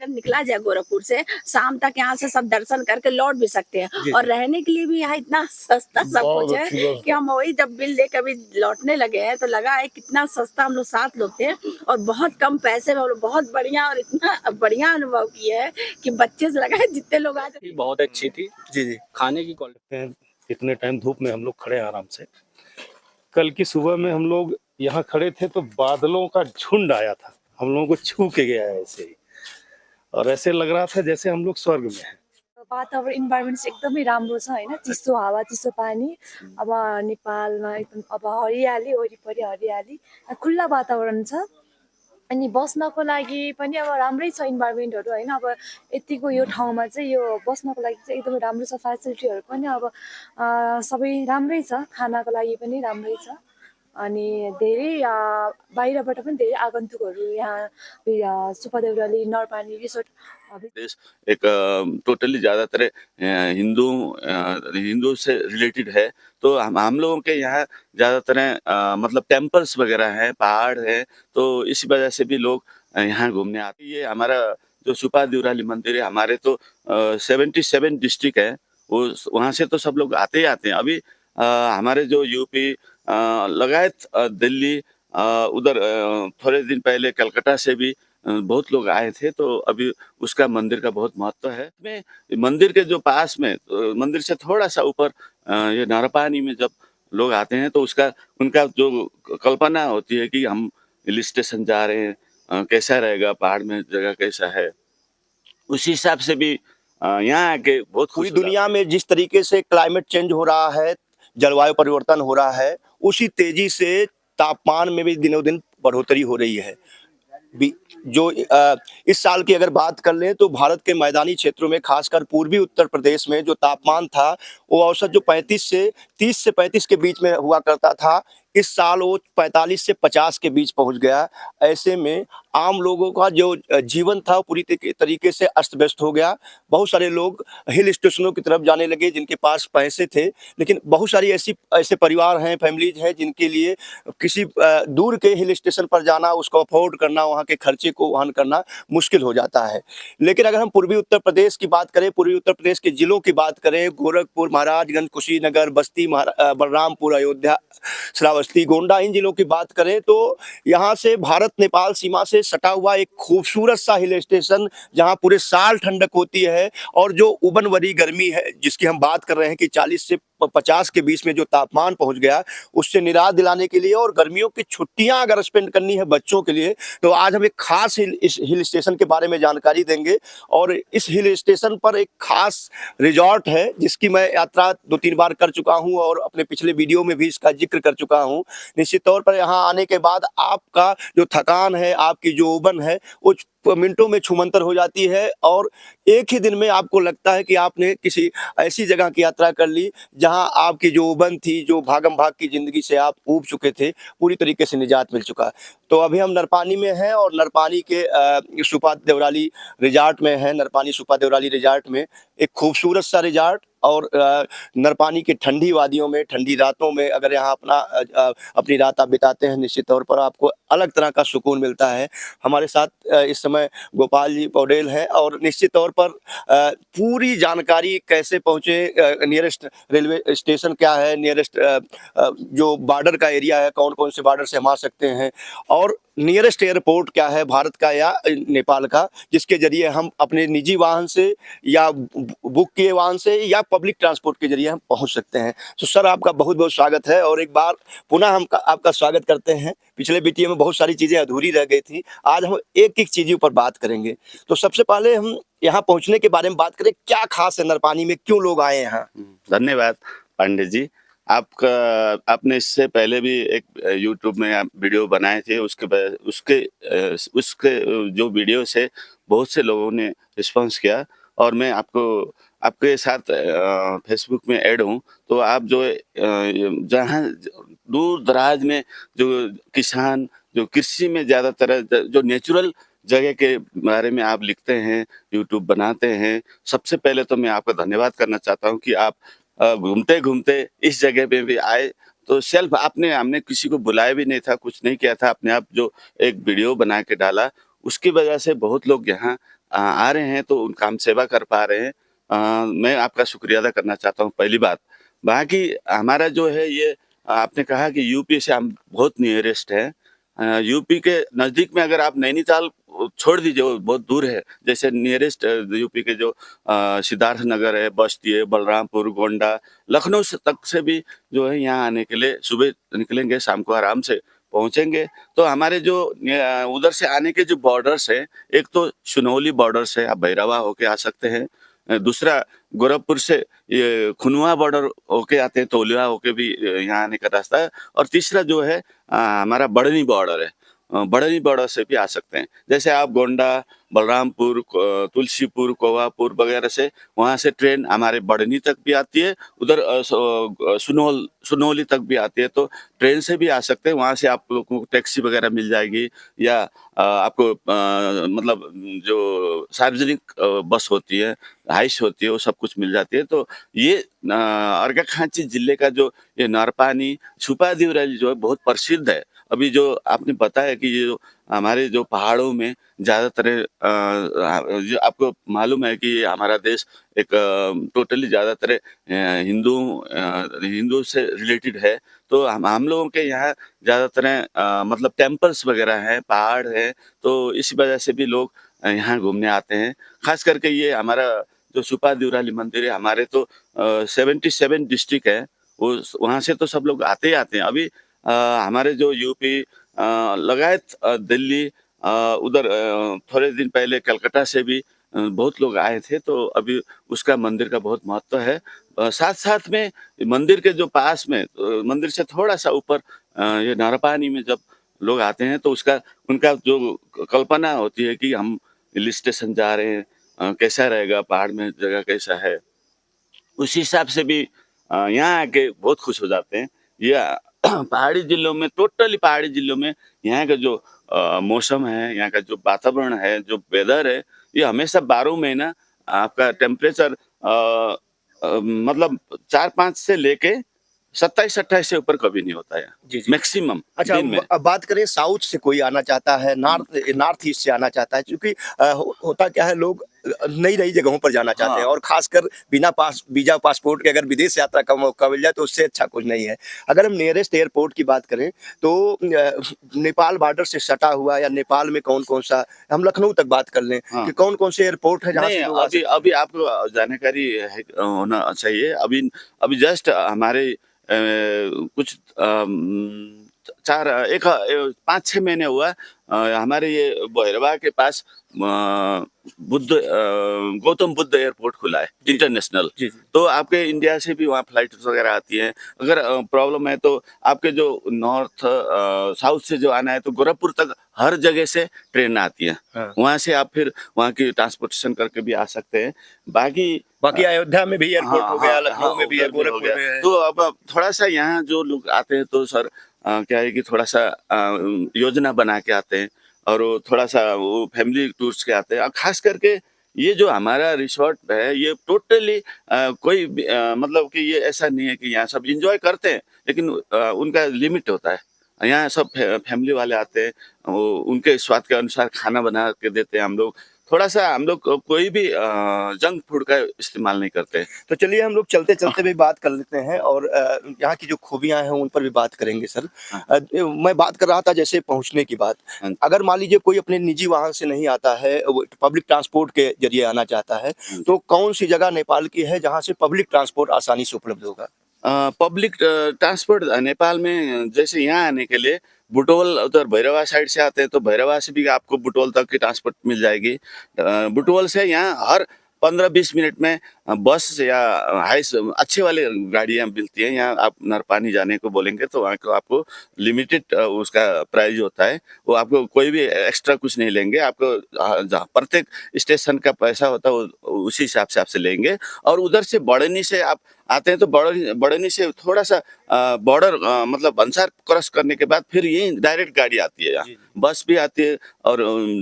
अगर निकला जाए गोरखपुर से, शाम तक यहाँ से सब दर्शन करके लौट भी सकते हैं। जी, और जी। रहने के लिए भी यहाँ इतना सस्ता सब बहुत कुछ है अच्छी कि व्यवस्था। हम वही जब बिल दे के अभी लौटने लगे हैं तो लगा है कितना सस्ता, हम लोग 7 लोग थे और बहुत कम पैसे में हम लोग बहुत बढ़िया और इतना बढ़िया अनुभव किए हैं कि बच्चे से लगा है जितने लोग आज बहुत अच्छी थी। जी, जी। खाने की क्वालिटी इतने टाइम धूप में हम लोग खड़े हैं आराम से। कल की सुबह में हम लोग यहाँ खड़े थे तो बादलों का झुंड आया था, हम लोगों को छू के गया है ऐसे ही, और ऐसे लग रहा था जैसे हम लोग स्वर्ग में हैं। वातावरण इन्भाइरोमेन्ट चाहिँ एकदमै राम्रो छ होइन, चिसो हावा चिसो पानी। अब नेपालमा एकदम अब हरियाली, वरिपरि हरियाली, खुल्ला वातावरण छ। अनि बस्नको लागि पनि अब राम्रै छ इन्भाइरोमेन्टहरू होइन। अब यतिको यो ठाउँमा चाहिँ यो बस्नको लागि चाहिँ एकदमै राम्रो छ, फेसिलिटीहरू पनि अब सबै राम्रै छ, खानाको लागि पनि राम्रै छ। अनि धेरै बाहिरबाट पनि धेरै आगन्तुकहरू यहाँ सुब्बा देउराली नरपानी रिसोर्ट देश एक टोटली ज़्यादातर हिंदू से रिलेटेड है, तो हम लोगों के यहाँ ज़्यादातर मतलब टेम्पल्स वगैरह हैं, पहाड़ हैं, तो इस वजह से भी लोग यहाँ घूमने आते हैं। ये हमारा जो सुपा देउराली मंदिर है, हमारे तो 77 डिस्ट्रिक्ट है, वो वहाँ से तो सब लोग आते ही आते हैं। अभी हमारे जो यूपी लगायत दिल्ली, उधर थोड़े दिन पहले कलकत्ता से भी बहुत लोग आए थे, तो अभी उसका मंदिर का बहुत महत्व है। में मंदिर के जो पास में मंदिर से थोड़ा सा ऊपर ये नारापानी में जब लोग आते हैं तो उसका उनका जो कल्पना होती है कि हम हिल स्टेशन जा रहे हैं, कैसा रहेगा, पहाड़ में जगह कैसा है, उसी हिसाब से भी यहाँ आके बहुत पूरी दुनिया में जिस तरीके से क्लाइमेट चेंज हो रहा है, जलवायु परिवर्तन हो रहा है, उसी तेजी से तापमान में भी दिनों दिन बढ़ोतरी हो रही है। जो इस साल की अगर बात कर लें तो भारत के मैदानी क्षेत्रों में खासकर पूर्वी उत्तर प्रदेश में जो तापमान था वो औसत जो 30 से 35 के बीच में हुआ करता था, इस साल वो 45 से 50 के बीच पहुंच गया। ऐसे में आम लोगों का जो जीवन था वो पूरी तरीके से अस्त व्यस्त हो गया। बहुत सारे लोग हिल स्टेशनों की तरफ जाने लगे जिनके पास पैसे थे, लेकिन बहुत सारी ऐसे परिवार हैं, फैमिलीज हैं जिनके लिए किसी दूर के हिल स्टेशन पर जाना, उसको अफोर्ड करना, वहाँ के खर्चे को वहन करना मुश्किल हो जाता है। लेकिन अगर हम पूर्वी उत्तर प्रदेश की बात करें, पूर्वी उत्तर प्रदेश के जिलों की बात करें, गोरखपुर, महाराजगंज, कुशीनगर, बस्ती, बलरामपुर, अयोध्या, श्रावस्ती, गोंडा, इन जिलों की बात करें तो यहाँ से भारत नेपाल सीमा से सटा हुआ एक खूबसूरत सा हिल स्टेशन जहाँ पूरे साल ठंडक होती है, और जो उबन भरी गर्मी है जिसकी हम बात कर रहे हैं कि 40 से 50 के बीच में जो तापमान पहुंच गया, उससे निराश दिलाने के लिए और गर्मियों की छुट्टियां अगर स्पेंड करनी है बच्चों के लिए, तो आज हम एक खास इस हिल स्टेशन के बारे में जानकारी देंगे। और इस हिल स्टेशन पर एक खास रिजॉर्ट है जिसकी मैं यात्रा 2-3 बार कर चुका हूं और अपने पिछले वीडियो में भी इसका जिक्र कर चुका हूं। निश्चित तौर पर यहाँ आने के बाद आपका जो थकान है, आपकी जो उबन है, वो मिनटों में छूमंतर हो जाती है, और एक ही दिन में आपको लगता है कि आपने किसी ऐसी जगह की यात्रा कर ली जहां आपकी जो उबन थी, जो भागम भाग की जिंदगी से आप ऊब चुके थे, पूरी तरीके से निजात मिल चुका। तो अभी हम नरपानी में हैं और नरपानी के सुपा देउराली रिजॉर्ट में हैं। नरपानी सुपा देउराली रिजॉर्ट में एक खूबसूरत सा रिजॉर्ट, और नरपानी की ठंडी वादियों में, ठंडी रातों में अगर यहाँ अपनी रात आप बिताते हैं, निश्चित तौर पर आपको अलग तरह का सुकून मिलता है। हमारे साथ इस समय गोपाल जी पौडेल हैं, और निश्चित तौर पर पूरी जानकारी कैसे पहुँचे, नियरेस्ट रेलवे स्टेशन क्या है, नियरेस्ट जो बॉर्डर का एरिया है, कौन कौन से बॉर्डर से हम आ सकते हैं, और नियरेस्ट एयरपोर्ट क्या है भारत का या नेपाल का, जिसके जरिए हम अपने निजी वाहन से या बुक किए वाहन से या पब्लिक ट्रांसपोर्ट के जरिए हम पहुंच सकते हैं। तो सर, आपका बहुत बहुत स्वागत है, और एक बार पुनः हम आपका स्वागत करते हैं। पिछले वीडियो में बहुत सारी चीज़ें अधूरी रह गई थी, आज हम एक एक चीज़ों पर बात करेंगे। तो सबसे पहले हम यहाँ पहुँचने के बारे में बात करें, क्या खास है नरपानी में, क्यों लोग आए यहाँ? धन्यवाद पांडे जी। आपने इससे पहले भी एक यूट्यूब में आप वीडियो बनाए थे, उसके जो वीडियो से बहुत से लोगों ने रिस्पांस किया, और मैं आपके साथ फेसबुक में ऐड हूँ। तो आप जो जहाँ दूर दराज में जो किसान, जो कृषि में ज़्यादातर जो नेचुरल जगह के बारे में आप लिखते हैं, यूट्यूब बनाते हैं, सबसे पहले तो मैं आपका धन्यवाद करना चाहता हूँ कि आप घूमते घूमते इस जगह पे भी आए। तो हमने किसी को बुलाया भी नहीं था, कुछ नहीं किया था, अपने आप जो एक वीडियो बना के डाला, उसकी वजह से बहुत लोग यहाँ आ रहे हैं तो उनका हम सेवा कर पा रहे हैं। मैं आपका शुक्रिया अदा करना चाहता हूँ पहली बात। बाकी हमारा जो है ये आपने कहा कि यूपी से हम बहुत नियरेस्ट है। यूपी के नज़दीक में अगर आप नैनीताल छोड़ दीजिए, वो बहुत दूर है। जैसे नियरेस्ट यूपी के जो सिद्धार्थ नगर है, बस्ती है, बलरामपुर, गोंडा, लखनऊ तक से भी जो है यहाँ आने के लिए सुबह निकलेंगे, शाम को आराम से पहुंचेंगे। तो हमारे जो उधर से आने के जो बॉर्डर्स है, एक तो सुनौली बॉर्डर्स है, आप भैरवा होके आ सकते हैं। दूसरा गोरखपुर से ये खुनुआ बॉर्डर होके आते हैं, तौलिया होके भी यहाँ आने का रास्ता है। और तीसरा जो है हमारा बढ़नी बॉर्डर है, बढ़नी बॉर्डर से भी आ सकते हैं। जैसे आप गोंडा, बलरामपुर, तुलसीपुर, कोवापुर वगैरह से वहाँ से ट्रेन हमारे बढ़नी तक भी आती है, उधर सुनौली तक भी आती है। तो ट्रेन से भी आ सकते हैं, वहाँ से आप लोगों को टैक्सी वगैरह मिल जाएगी, या आपको मतलब जो सार्वजनिक बस होती है, हाइस होती है, वो सब कुछ मिल जाती है। तो ये अर्घाखांची जिले का जो ये नारपानी छुपा दिवराली जो है बहुत प्रसिद्ध है। अभी जो आपने बताया कि ये जो हमारे जो पहाड़ों में ज़्यादातर जो आपको मालूम है कि हमारा देश एक टोटली ज़्यादातर हिंदू से रिलेटेड है। तो हम लोगों के यहाँ ज़्यादातर मतलब टेम्पल्स वगैरह हैं, पहाड़ हैं, तो इसी वजह से भी लोग यहाँ घूमने आते हैं। खास करके ये हमारा जो छुपा दिवराली मंदिर है, हमारे तो 77 डिस्ट्रिक्ट है, वो वहाँ से तो सब लोग आते ही आते हैं। अभी हमारे जो यूपी लगायत दिल्ली, उधर थोड़े दिन पहले कलकत्ता से भी बहुत लोग आए थे। तो अभी उसका मंदिर का बहुत महत्व है। साथ साथ में मंदिर के जो पास में मंदिर से थोड़ा सा ऊपर ये नारापानी में जब लोग आते हैं तो उसका उनका जो कल्पना होती है कि हम हिल स्टेशन जा रहे हैं, कैसा रहेगा, पहाड़ में जगह कैसा है, उस हिसाब से भी यहाँ आके बहुत खुश हो जाते हैं। ये पहाड़ी जिलों में, टोटली पहाड़ी जिलों में यहाँ का जो मौसम है, यहाँ का जो वातावरण है, जो वेदर है, ये हमेशा 12 महीना आपका टेम्परेचर मतलब 4-5 से लेके 27-28 से ऊपर कभी नहीं होता है जी, जी। मैक्सिमम अच्छा, दिन में। अब बात करें साउथ से कोई आना चाहता है, नॉर्थ ईस्ट से आना चाहता है, क्योंकि होता क्या है, लोग नई नई जगहों पर जाना चाहते हैं, हाँ। और खासकर बिना वीजा पासपोर्ट के अगर विदेश यात्रा का मौका मिल जाए तो उससे अच्छा कुछ नहीं है। अगर हम नियरेस्ट एयरपोर्ट की बात करें तो नेपाल बॉर्डर से सटा हुआ या नेपाल में कौन कौन सा, हम लखनऊ तक बात कर लें हाँ। कि कौन कौन से एयरपोर्ट है जहाँ नहीं, से लोग आ अभी सकते हैं? अभी आपको जानकारी है, होना चाहिए। अभी अभी जस्ट हमारे कुछ 5-6 महीने हुआ हमारे ये भैरवा के पास गौतम बुद्ध एयरपोर्ट खुला है, इंटरनेशनल। जी, जी। तो आपके इंडिया से भी वहाँ फ्लाइट वगैरह आती है। अगर प्रॉब्लम है तो आपके जो नॉर्थ साउथ से जो आना है तो गोरखपुर तक हर जगह से ट्रेन आती है। हाँ। वहाँ से आप फिर वहाँ की ट्रांसपोर्टेशन करके भी आ सकते हैं। बाकी अयोध्या में भी एयरपोर्ट हो गया, लखनऊ में भी है, उधर हो गोरखपुर गया। में है। तो अब थोड़ा सा यहाँ जो लोग आते हैं तो सर क्या है कि थोड़ा सा योजना बना के आते हैं, और वो थोड़ा सा वो फैमिली टूर्स के आते हैं। और खास करके ये जो हमारा रिसोर्ट है, ये टोटली कोई मतलब कि ये ऐसा नहीं है कि यहाँ सब इंजॉय करते हैं, लेकिन उनका लिमिट होता है। यहाँ सब फैमिली वाले आते हैं, वो उनके स्वाद के अनुसार खाना बना के देते हैं। हम लोग थोड़ा सा कोई भी जंक फूड का इस्तेमाल नहीं करते। तो चलिए हम लोग चलते चलते भी बात कर लेते हैं, और यहाँ की जो खूबियां हैं उन पर भी बात करेंगे सर। मैं बात कर रहा था जैसे पहुँचने की बात। हाँ। अगर मान लीजिए कोई अपने निजी वाहन से नहीं आता है, वो पब्लिक ट्रांसपोर्ट के जरिए आना चाहता है, तो कौन सी जगह नेपाल की है जहाँ से पब्लिक ट्रांसपोर्ट आसानी से उपलब्ध होगा? पब्लिक ट्रांसपोर्ट नेपाल में जैसे यहाँ आने के लिए बुटवल, उधर भैरवा साइड से आते हैं तो भैरवा से भी आपको बुटवल तक की ट्रांसपोर्ट मिल जाएगी। बुटवल से यहाँ हर 15-20 मिनट में बस या हाइस अच्छे वाले गाड़ियाँ मिलती हैं। यहाँ आप नरपानी जाने को बोलेंगे तो वहाँ को आपको लिमिटेड उसका प्राइस होता है, वो आपको कोई भी एक्स्ट्रा कुछ नहीं लेंगे। आपको जहाँ प्रत्येक स्टेशन का पैसा होता है वो उसी हिसाब से आपसे लेंगे। और उधर से बढ़नी से आप आते हैं तो बढ़नी से थोड़ा सा बॉर्डर मतलब भंसार क्रॉस करने के बाद फिर यही डायरेक्ट गाड़ी आती है। यहाँ बस भी आती है और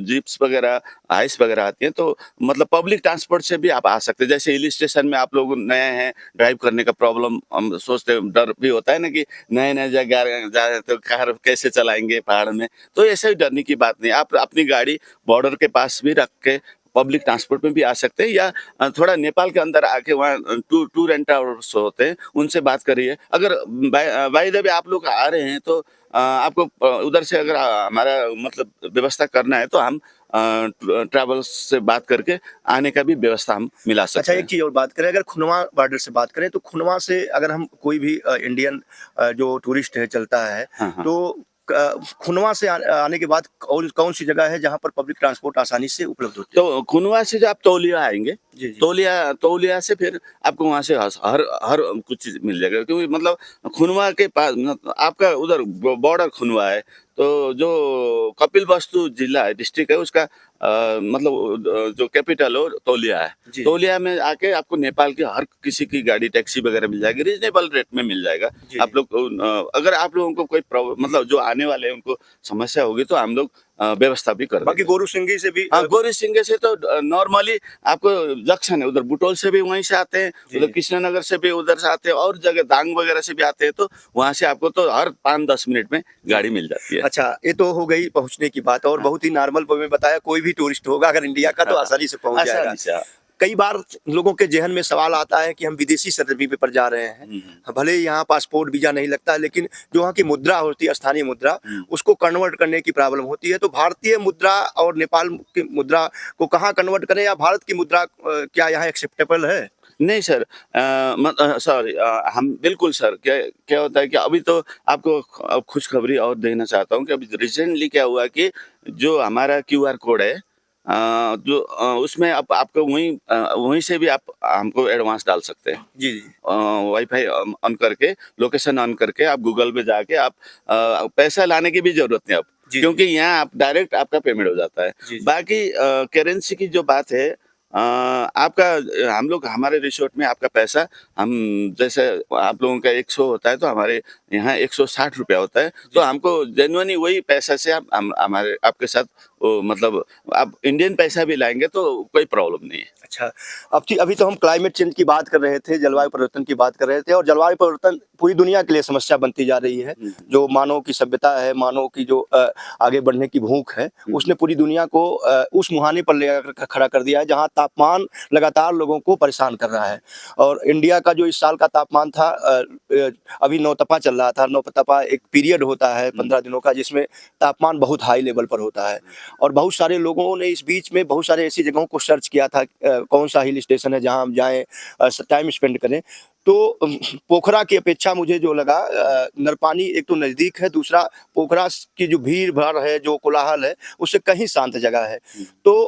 जीप्स वगैरह, हाइस वगैरह आती हैं। तो मतलब पब्लिक ट्रांसपोर्ट से भी आप आ सकते हैं। जैसे हिल स्टेशन में आप लोग नए हैं, ड्राइव करने का प्रॉब्लम हम सोचते हैं, डर भी होता है ना कि नए नए जगह जा रहे तो कार कैसे चलाएंगे पहाड़ में, तो ऐसे ही डरने की बात नहीं। आप अपनी गाड़ी बॉर्डर के पास भी रख के पब्लिक ट्रांसपोर्ट में भी आ सकते हैं, या थोड़ा नेपाल के अंदर आके वहाँ टूर एंड ट्रैवल्स होते हैं, उनसे बात करिए। अगर बाय द वे आप लोग आ रहे हैं तो आपको उधर से अगर हमारा मतलब व्यवस्था करना है तो हम ट्रैवल्स से बात करके आने का भी व्यवस्था हम मिला सकते अच्छा, हैं। एक चीज और बात करें, अगर खुनवा बॉर्डर से बात करें तो खुनवा से अगर हम कोई भी इंडियन जो टूरिस्ट है चलता है, हाँ, हाँ। तो खुनवा से आने के बाद कौन सी जगह है जहाँ पर पब्लिक ट्रांसपोर्ट आसानी से उपलब्ध होती है? तो खुनवा से जब आप तौलिया आएंगे, जी, जी। तौलिया से फिर आपको वहां से हर कुछ चीज मिल जाएगा, क्योंकि मतलब खुनवा के पास मतलब आपका उधर बॉर्डर खुनवा है, तो जो कपिल वस्तु जिला है, डिस्ट्रिक्ट है, उसका मतलब जो कैपिटल हो तौलिया है। जी। तौलिया में आके आपको नेपाल की हर किसी की गाड़ी टैक्सी वगैरह मिल जाएगी, रीजनेबल रेट में मिल जाएगा। जी। आप लोग अगर आप लोगों को कोई मतलब जो आने वाले हैं उनको समस्या होगी तो हम लोग व्यवस्था भी कर बाकी देंगे। गोरू सिंगी से भी हाँ, गोरी सिंगे से तो नॉर्मली आपको जंक्शन है, उधर बुटोल से भी वहीं से आते हैं, जी। उधर कृष्णनगर से भी उधर से आते हैं, और जगह दांग वगैरह से भी आते हैं, तो वहां से आपको तो हर 5-10 मिनट में गाड़ी मिल जाती है। अच्छा, ये तो हो गई पहुंचने की बात, और बहुत ही नॉर्मल में बताया, कोई भी टूरिस्ट होगा अगर इंडिया का तो हाँ, आसानी से पहुंच जाएगा। आसानी से, हाँ। कई बार लोगों के जहन में सवाल आता है कि हम विदेशी सरजमी पर जा रहे हैं, भले ही यहाँ पासपोर्ट वीजा नहीं लगता है, लेकिन जो वहाँ की मुद्रा होती है, स्थानीय मुद्रा, उसको कन्वर्ट करने की प्रॉब्लम होती है। तो भारतीय मुद्रा और नेपाल की मुद्रा को कहाँ कन्वर्ट करें, या भारत की मुद्रा क्या यहाँ एक्सेप्टेबल है? नहीं सर, सॉरी, हम बिल्कुल सर, क्या क्या होता है कि अभी तो आपको खुशखबरी और देना चाहता हूँ कि अभी रिसेंटली क्या हुआ कि जो हमारा QR कोड है, जो उसमें आपको वहीं से भी आप हमको एडवांस डाल सकते हैं। जी, जी। वाईफाई ऑन करके, लोकेशन ऑन करके आप गूगल पे जाके आप पैसा लाने की भी जरूरत नहीं अब, जी, क्योंकि यहाँ आप डायरेक्ट आपका पेमेंट हो जाता है। जी, जी। बाकी करेंसी की जो बात है, आपका हम लोग हमारे रिसोर्ट में आपका पैसा, हम जैसे आप लोगों का 100 होता है तो हमारे यहाँ 160 रुपया होता है, तो हमको जेन्युइनली वही पैसा से हम हमारे आपके साथ मतलब आप इंडियन पैसा भी लाएंगे तो कोई प्रॉब्लम नहीं है। अच्छा, अभी तो हम क्लाइमेट चेंज की बात कर रहे थे, जलवायु परिवर्तन की बात कर रहे थे, और जलवायु परिवर्तन पूरी दुनिया के लिए समस्या बनती जा रही है। जो मानव की सभ्यता है, मानव की जो आगे बढ़ने की भूख है, उसने पूरी दुनिया को उस मुहाने पर ले खड़ा कर दिया है जहाँ तापमान लगातार लोगों को परेशान कर रहा है। और इंडिया का जो इस साल का तापमान था, अभी नौतपा चल रहा था। नौतपा एक पीरियड होता है 15 दिनों का, जिसमें तापमान बहुत हाई लेवल पर होता है, और बहुत सारे लोगों ने इस बीच में बहुत सारे ऐसी जगहों को सर्च किया था, कौन सा हिल स्टेशन है जहां हम जाएं, टाइम स्पेंड करें। तो पोखरा की अपेक्षा मुझे जो लगा, नरपानी एक तो नज़दीक है, दूसरा पोखरा की जो भीड़ भाड़ है, जो कोलाहल है, उससे कहीं शांत जगह है। तो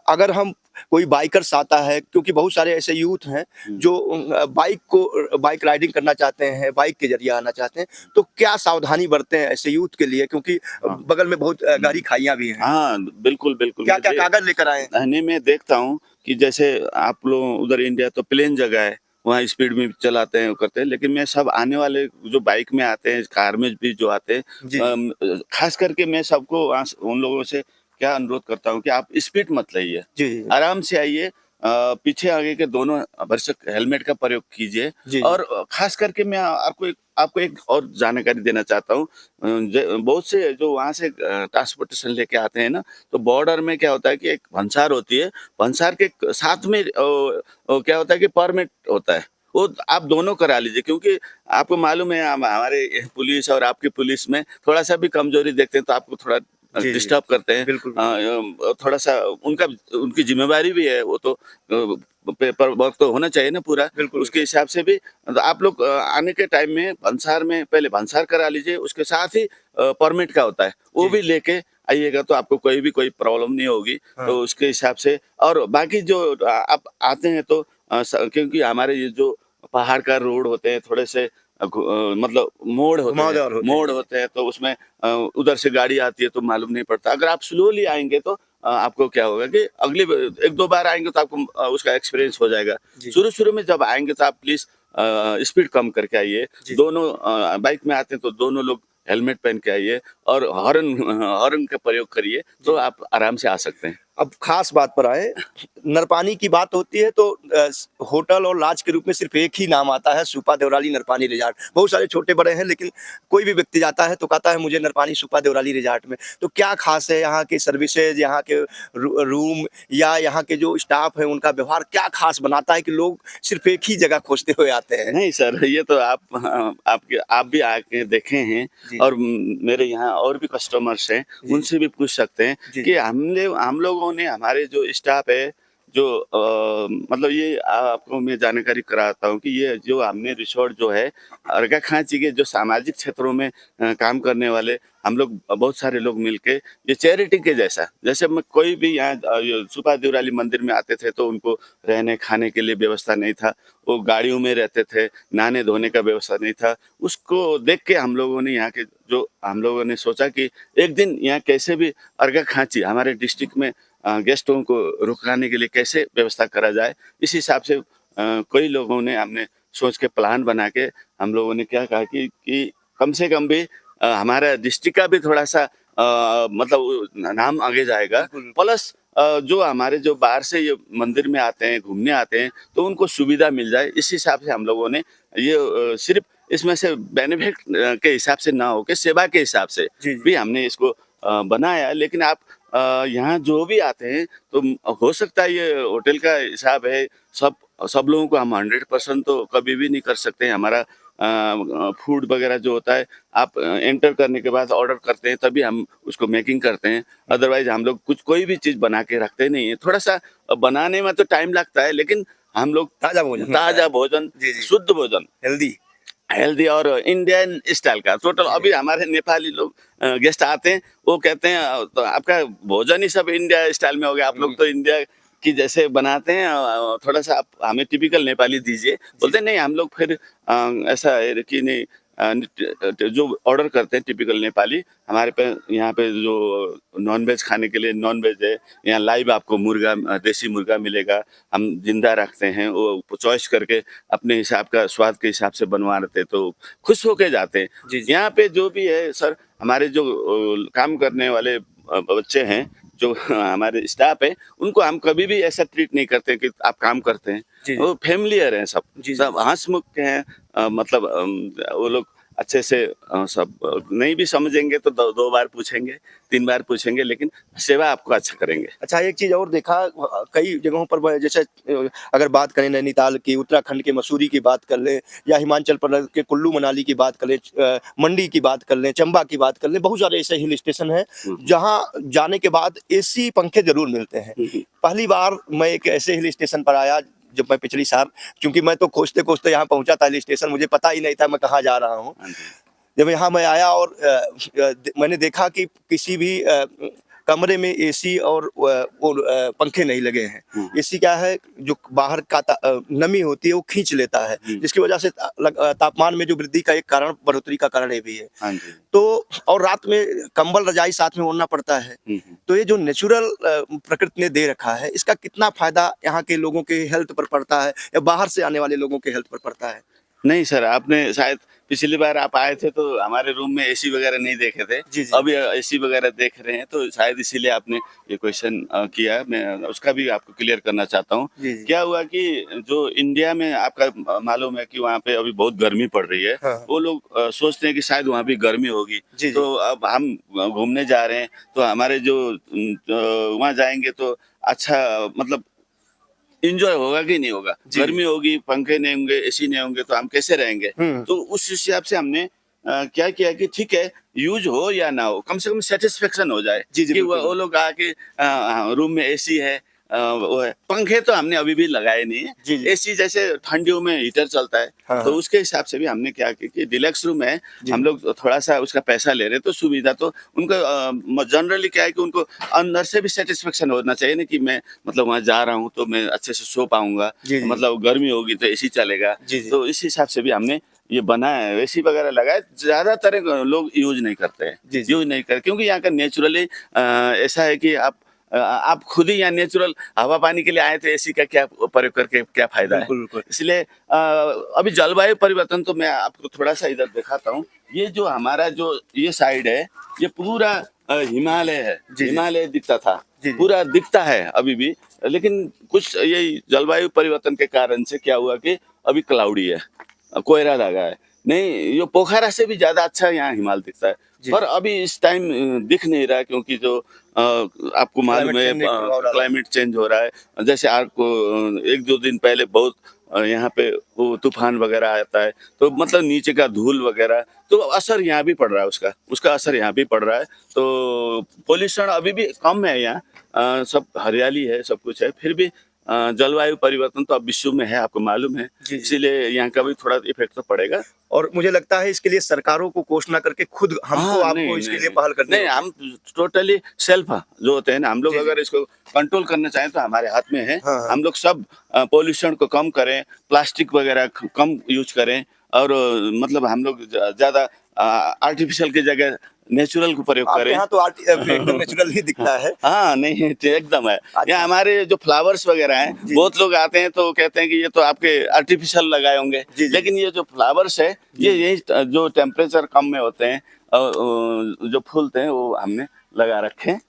अगर हम कोई बाइकर्स आता है, क्योंकि बहुत सारे ऐसे यूथ हैं जो बाइक राइडिंग करना चाहते हैं, बाइक के जरिए आना चाहते हैं, तो क्या सावधानी बरतें ऐसे यूथ के लिए, क्योंकि बगल में बहुत गहरी खाइयां भी हैं। हाँ, बिल्कुल बिल्कुल। क्या क्या कागज लेकर आए? मैं देखता हूँ कि जैसे आप लोग उधर इंडिया तो प्लेन जगह है, वहाँ स्पीड में भी चलाते हैं, वो करते हैं, लेकिन मैं सब आने वाले जो बाइक में आते हैं, कार में भी जो आते हैं, खास करके मैं सबको उन लोगों से क्या अनुरोध करता हूँ कि आप स्पीड मत लाइए, जी, आराम से आइए, पीछे आगे के दोनों आवश्यक हेलमेट का प्रयोग कीजिए। और खास करके मैं आपको एक और जानकारी देना चाहता हूँ। बहुत से जो वहाँ से ट्रांसपोर्टेशन लेके आते हैं ना, तो बॉर्डर में क्या होता है कि एक भंसार होती है, भंसार के साथ में क्या होता है कि परमिट होता है, वो आप दोनों करा लीजिए, क्योंकि आपको मालूम है हमारे पुलिस और आपकी पुलिस में थोड़ा सा भी कमजोरी देखते हैं तो आपको थोड़ा डिस्टर्ब करते हैं। बिल्कुल। थोड़ा सा उनकी जिम्मेवारी भी है, वो तो पेपर वर्क तो होना चाहिए ना पूरा, उसके हिसाब से भी तो आप लोग आने के टाइम में भंसार में पहले भंसार करा लीजिए, उसके साथ ही परमिट का होता है, वो भी लेके आइएगा तो आपको कोई प्रॉब्लम नहीं होगी। तो उसके हिसाब से, और बाकी जो आप आते हैं तो क्योंकि हमारे ये जो पहाड़ का रोड होते हैं, थोड़े से मतलब मोड़ होते हैं, तो उसमें उधर से गाड़ी आती है तो मालूम नहीं पड़ता। अगर आप स्लोली आएंगे तो आपको क्या होगा कि अगली 1-2 बार आएंगे तो आपको उसका एक्सपीरियंस हो जाएगा। शुरू में जब आएंगे तो आप प्लीज स्पीड कम करके आइए। दोनों बाइक में आते हैं तो दोनों लोग हेलमेट पहन के आइए और हॉर्न का प्रयोग करिए, तो आप आराम से आ सकते हैं। अब खास बात पर आए, नरपानी की बात होती है तो होटल और लॉज के रूप में सिर्फ एक ही नाम आता है, सुपा देवराली नरपानी रिजॉर्ट। बहुत सारे छोटे बड़े हैं, लेकिन कोई भी व्यक्ति जाता है तो कहता है मुझे नरपानी सुपा देवराली रिजॉर्ट में। तो क्या खास है यहाँ की सर्विसेज, यहाँ के रूम या यहाँ के जो स्टाफ है उनका व्यवहार क्या खास बनाता है कि लोग सिर्फ एक ही जगह खोजते हुए आते हैं? नहीं सर, ये तो आप भी आके देखे हैं जी। और मेरे यहाँ और भी कस्टमर्स हैं, जी। उनसे भी पूछ सकते हैं जी। कि हम लोगों ने, हमारे जो स्टाफ है जो मतलब ये आपको मैं जानकारी कराता हूँ कि ये जो हमने रिसोर्ट जो है अर्घा खांची के जो सामाजिक क्षेत्रों में काम करने वाले हम लोग बहुत सारे लोग मिलके ये चैरिटी के जैसे मैं कोई भी यहाँ सुपा देवराली मंदिर में आते थे तो उनको रहने खाने के लिए व्यवस्था नहीं था, वो गाड़ियों में रहते थे, नहाने धोने का व्यवस्था नहीं था। उसको देख के हम लोगों ने यहाँ के जो हम लोगों ने सोचा कि एक दिन यहाँ कैसे भी अर्घा खांची हमारे डिस्ट्रिक्ट में गेस्टों को रुकाने के लिए कैसे व्यवस्था करा जाए। इस हिसाब से कई लोगों ने हमने सोच के प्लान बना के हम लोगों ने क्या कहा कि कम से कम भी हमारा डिस्ट्रिक्ट का भी थोड़ा सा मतलब नाम आगे जाएगा, प्लस जो हमारे जो बाहर से ये मंदिर में आते हैं, घूमने आते हैं, तो उनको सुविधा मिल जाए। इस हिसाब से हम लोगों ने ये सिर्फ इसमें से बेनिफिट के हिसाब से ना हो के सेवा के हिसाब से भी हमने इसको बनाया। लेकिन आप यहाँ जो भी आते हैं तो हो सकता है ये होटल का हिसाब है, सब लोगों को हम 100% तो कभी भी नहीं कर सकते। हमारा फूड वगैरह जो होता है आप एंटर करने के बाद ऑर्डर करते हैं तभी हम उसको मेकिंग करते हैं, अदरवाइज हम लोग कोई भी चीज़ बना के रखते नहीं है। थोड़ा सा बनाने में तो टाइम लगता है, लेकिन हम लोग ताज़ा भोजन शुद्ध भोजन, हेल्दी और इंडियन स्टाइल का टोटल। अभी हमारे नेपाली लोग गेस्ट आते हैं, वो कहते हैं तो आपका भोजन ही सब इंडिया स्टाइल में हो गया, आप लोग तो इंडिया की जैसे बनाते हैं, थोड़ा सा आप हमें टिपिकल नेपाली दीजिए। बोलते नहीं, हम लोग फिर ऐसा है कि नहीं, जो ऑर्डर करते हैं टिपिकल नेपाली, हमारे पे यहाँ पे जो नॉनवेज खाने के लिए नॉनवेज है, यहाँ लाइव आपको मुर्गा, देसी मुर्गा मिलेगा, हम जिंदा रखते हैं, वो चॉइस करके अपने हिसाब का स्वाद के हिसाब से बनवा रहे थे, तो खुश होके जाते हैं। यहाँ पे जो भी है सर, हमारे जो काम करने वाले बच्चे हैं, जो हमारे स्टाफ है, उनको हम कभी भी ऐसा ट्रीट नहीं करते कि आप काम करते हैं। वो फैमिलियर हैं, सब हंसमुख हैं, मतलब वो लोग अच्छे से सब नहीं भी समझेंगे तो दो बार पूछेंगे, 3 बार पूछेंगे, लेकिन सेवा आपको अच्छा करेंगे। अच्छा, एक चीज़ और देखा कई जगहों पर, जैसे अगर बात करें नैनीताल की, उत्तराखंड के मसूरी की बात कर लें, या हिमाचल प्रदेश के कुल्लू मनाली की बात कर लें, मंडी की बात कर लें, चंबा की बात कर लें, बहुत सारे ऐसे हिल स्टेशन हैं जहाँ जाने के बाद एसी पंखे जरूर मिलते हैं। पहली बार मैं एक ऐसे हिल स्टेशन पर आया जब मैं पिछली साल, क्योंकि मैं तो खोजते खोजते यहाँ पहुंचा था हिल स्टेशन, मुझे पता ही नहीं था मैं कहाँ जा रहा हूँ। जब यहाँ मैं आया और मैंने देखा कि किसी भी कमरे में एसी और पंखे नहीं लगे हैं। एसी क्या है, जो बाहर का नमी होती है वो खींच लेता है, जिसकी वजह से तापमान में जो वृद्धि का एक कारण, बढ़ोतरी का कारण ये भी है। तो और रात में कंबल रजाई साथ में ओढ़ना पड़ता है। तो ये जो नेचुरल प्रकृति ने दे रखा है, इसका कितना फायदा यहाँ के लोगों के हेल्थ पर पड़ता है या बाहर से आने वाले लोगों के हेल्थ पर पड़ता है? नहीं सर, आपने शायद पिछली बार आप आए थे तो हमारे रूम में एसी वगैरह नहीं देखे थे। अभी एसी वगैरह देख रहे हैं, तो शायद इसीलिए आपने ये क्वेश्चन किया। मैं उसका भी आपको क्लियर करना चाहता हूँ। क्या हुआ कि जो इंडिया में आपका मालूम है कि वहाँ पे अभी बहुत गर्मी पड़ रही है। वो लोग सोचते हैं कि शायद वहाँ भी गर्मी होगी, तो अब हम घूमने जा रहे हैं तो हमारे जो वहाँ जाएंगे तो अच्छा मतलब इंजॉय होगा कि नहीं होगा। गर्मी होगी, पंखे नहीं होंगे, एसी नहीं होंगे, तो हम कैसे रहेंगे। तो उस हिसाब से हमने क्या किया कि ठीक है, यूज हो या ना हो, कम से कम सेटिस्फेक्शन हो जाए कि वो लोग आके रूम में एसी है, वो है। पंखे तो हमने अभी भी लगाए नहीं है। एसी जैसे ठंडियों में हीटर चलता है, तो उसके हिसाब से भी हमने क्या किया कि डिलक्स रूम है, हम लोग थोड़ा सा उसका पैसा ले रहे हैं, तो सुविधा तो उनको जनरली क्या है कि उनको अंदर से भी सेटिस्फेक्शन होना चाहिए ना, कि मैं मतलब वहाँ जा रहा हूँ तो मैं अच्छे से सो पाऊंगा, मतलब गर्मी होगी तो एसी चलेगा। तो इस हिसाब से भी हमने ये बनाया है, एसी वगैरह लगाए। ज्यादातर लोग यूज नहीं करते हैं, क्योंकि यहाँ का नेचुरली ऐसा है कि आप खुद ही यहाँ नेचुरल हवा पानी के लिए आए थे, एसी का क्या प्रयोग करके क्या फायदा है। इसलिए अभी जलवायु परिवर्तन, तो मैं आपको थोड़ा सा इधर दिखाता हूँ। ये जो हमारा जो ये साइड है, ये पूरा हिमालय है, हिमालय दिखता था, जी। पूरा दिखता है अभी भी, लेकिन कुछ यही जलवायु परिवर्तन के कारण से क्या हुआ कि अभी क्लाउडी है, कोहरा लगा है। नहीं, ये पोखरा से भी ज्यादा अच्छा यहाँ हिमालय दिखता है, जी। पर अभी इस टाइम दिख नहीं रहा, क्योंकि जो आपको मालूम है क्लाइमेट चेंज हो रहा है। जैसे आपको 1-2 दिन पहले बहुत यहाँ पे वो तूफान वगैरह आता है, तो मतलब नीचे का धूल वगैरह, तो असर यहाँ भी पड़ रहा है, उसका असर यहाँ भी पड़ रहा है। तो पोल्यूशन अभी भी कम है यहाँ, सब हरियाली है, सब कुछ है, फिर भी जलवायु परिवर्तन तो अब विश्व में है, आपको मालूम है, इसीलिए यहाँ का भी थोड़ा इफेक्ट तो पड़ेगा। और मुझे लगता है इसके लिए सरकारों को कोशिश ना करके खुद हमको आपको इसके लिए पहल करनी नहीं, हम टोटली सेल्फ जो होते हैं ना, हम लोग अगर इसको कंट्रोल करना चाहें तो हमारे हाथ में है। हम लोग सब पोल्यूशन को कम करें, प्लास्टिक वगैरह कम यूज करें, और मतलब हम लोग ज्यादा आर्टिफिशियल की जगह नेचुरल को प्रयोग करें। यहाँ तो एकदम नेचुरल ही दिखता है। हाँ, नहीं एकदम है। यहाँ हमारे जो फ्लावर्स वगैरह हैं, बहुत लोग आते हैं तो कहते हैं कि ये तो आपके आर्टिफिशियल लगाए होंगे, लेकिन ये जो फ्लावर्स है, ये यही जो टेम्परेचर कम में होते हैं जो फूलते हैं, वो हमने लगा रखे हैं।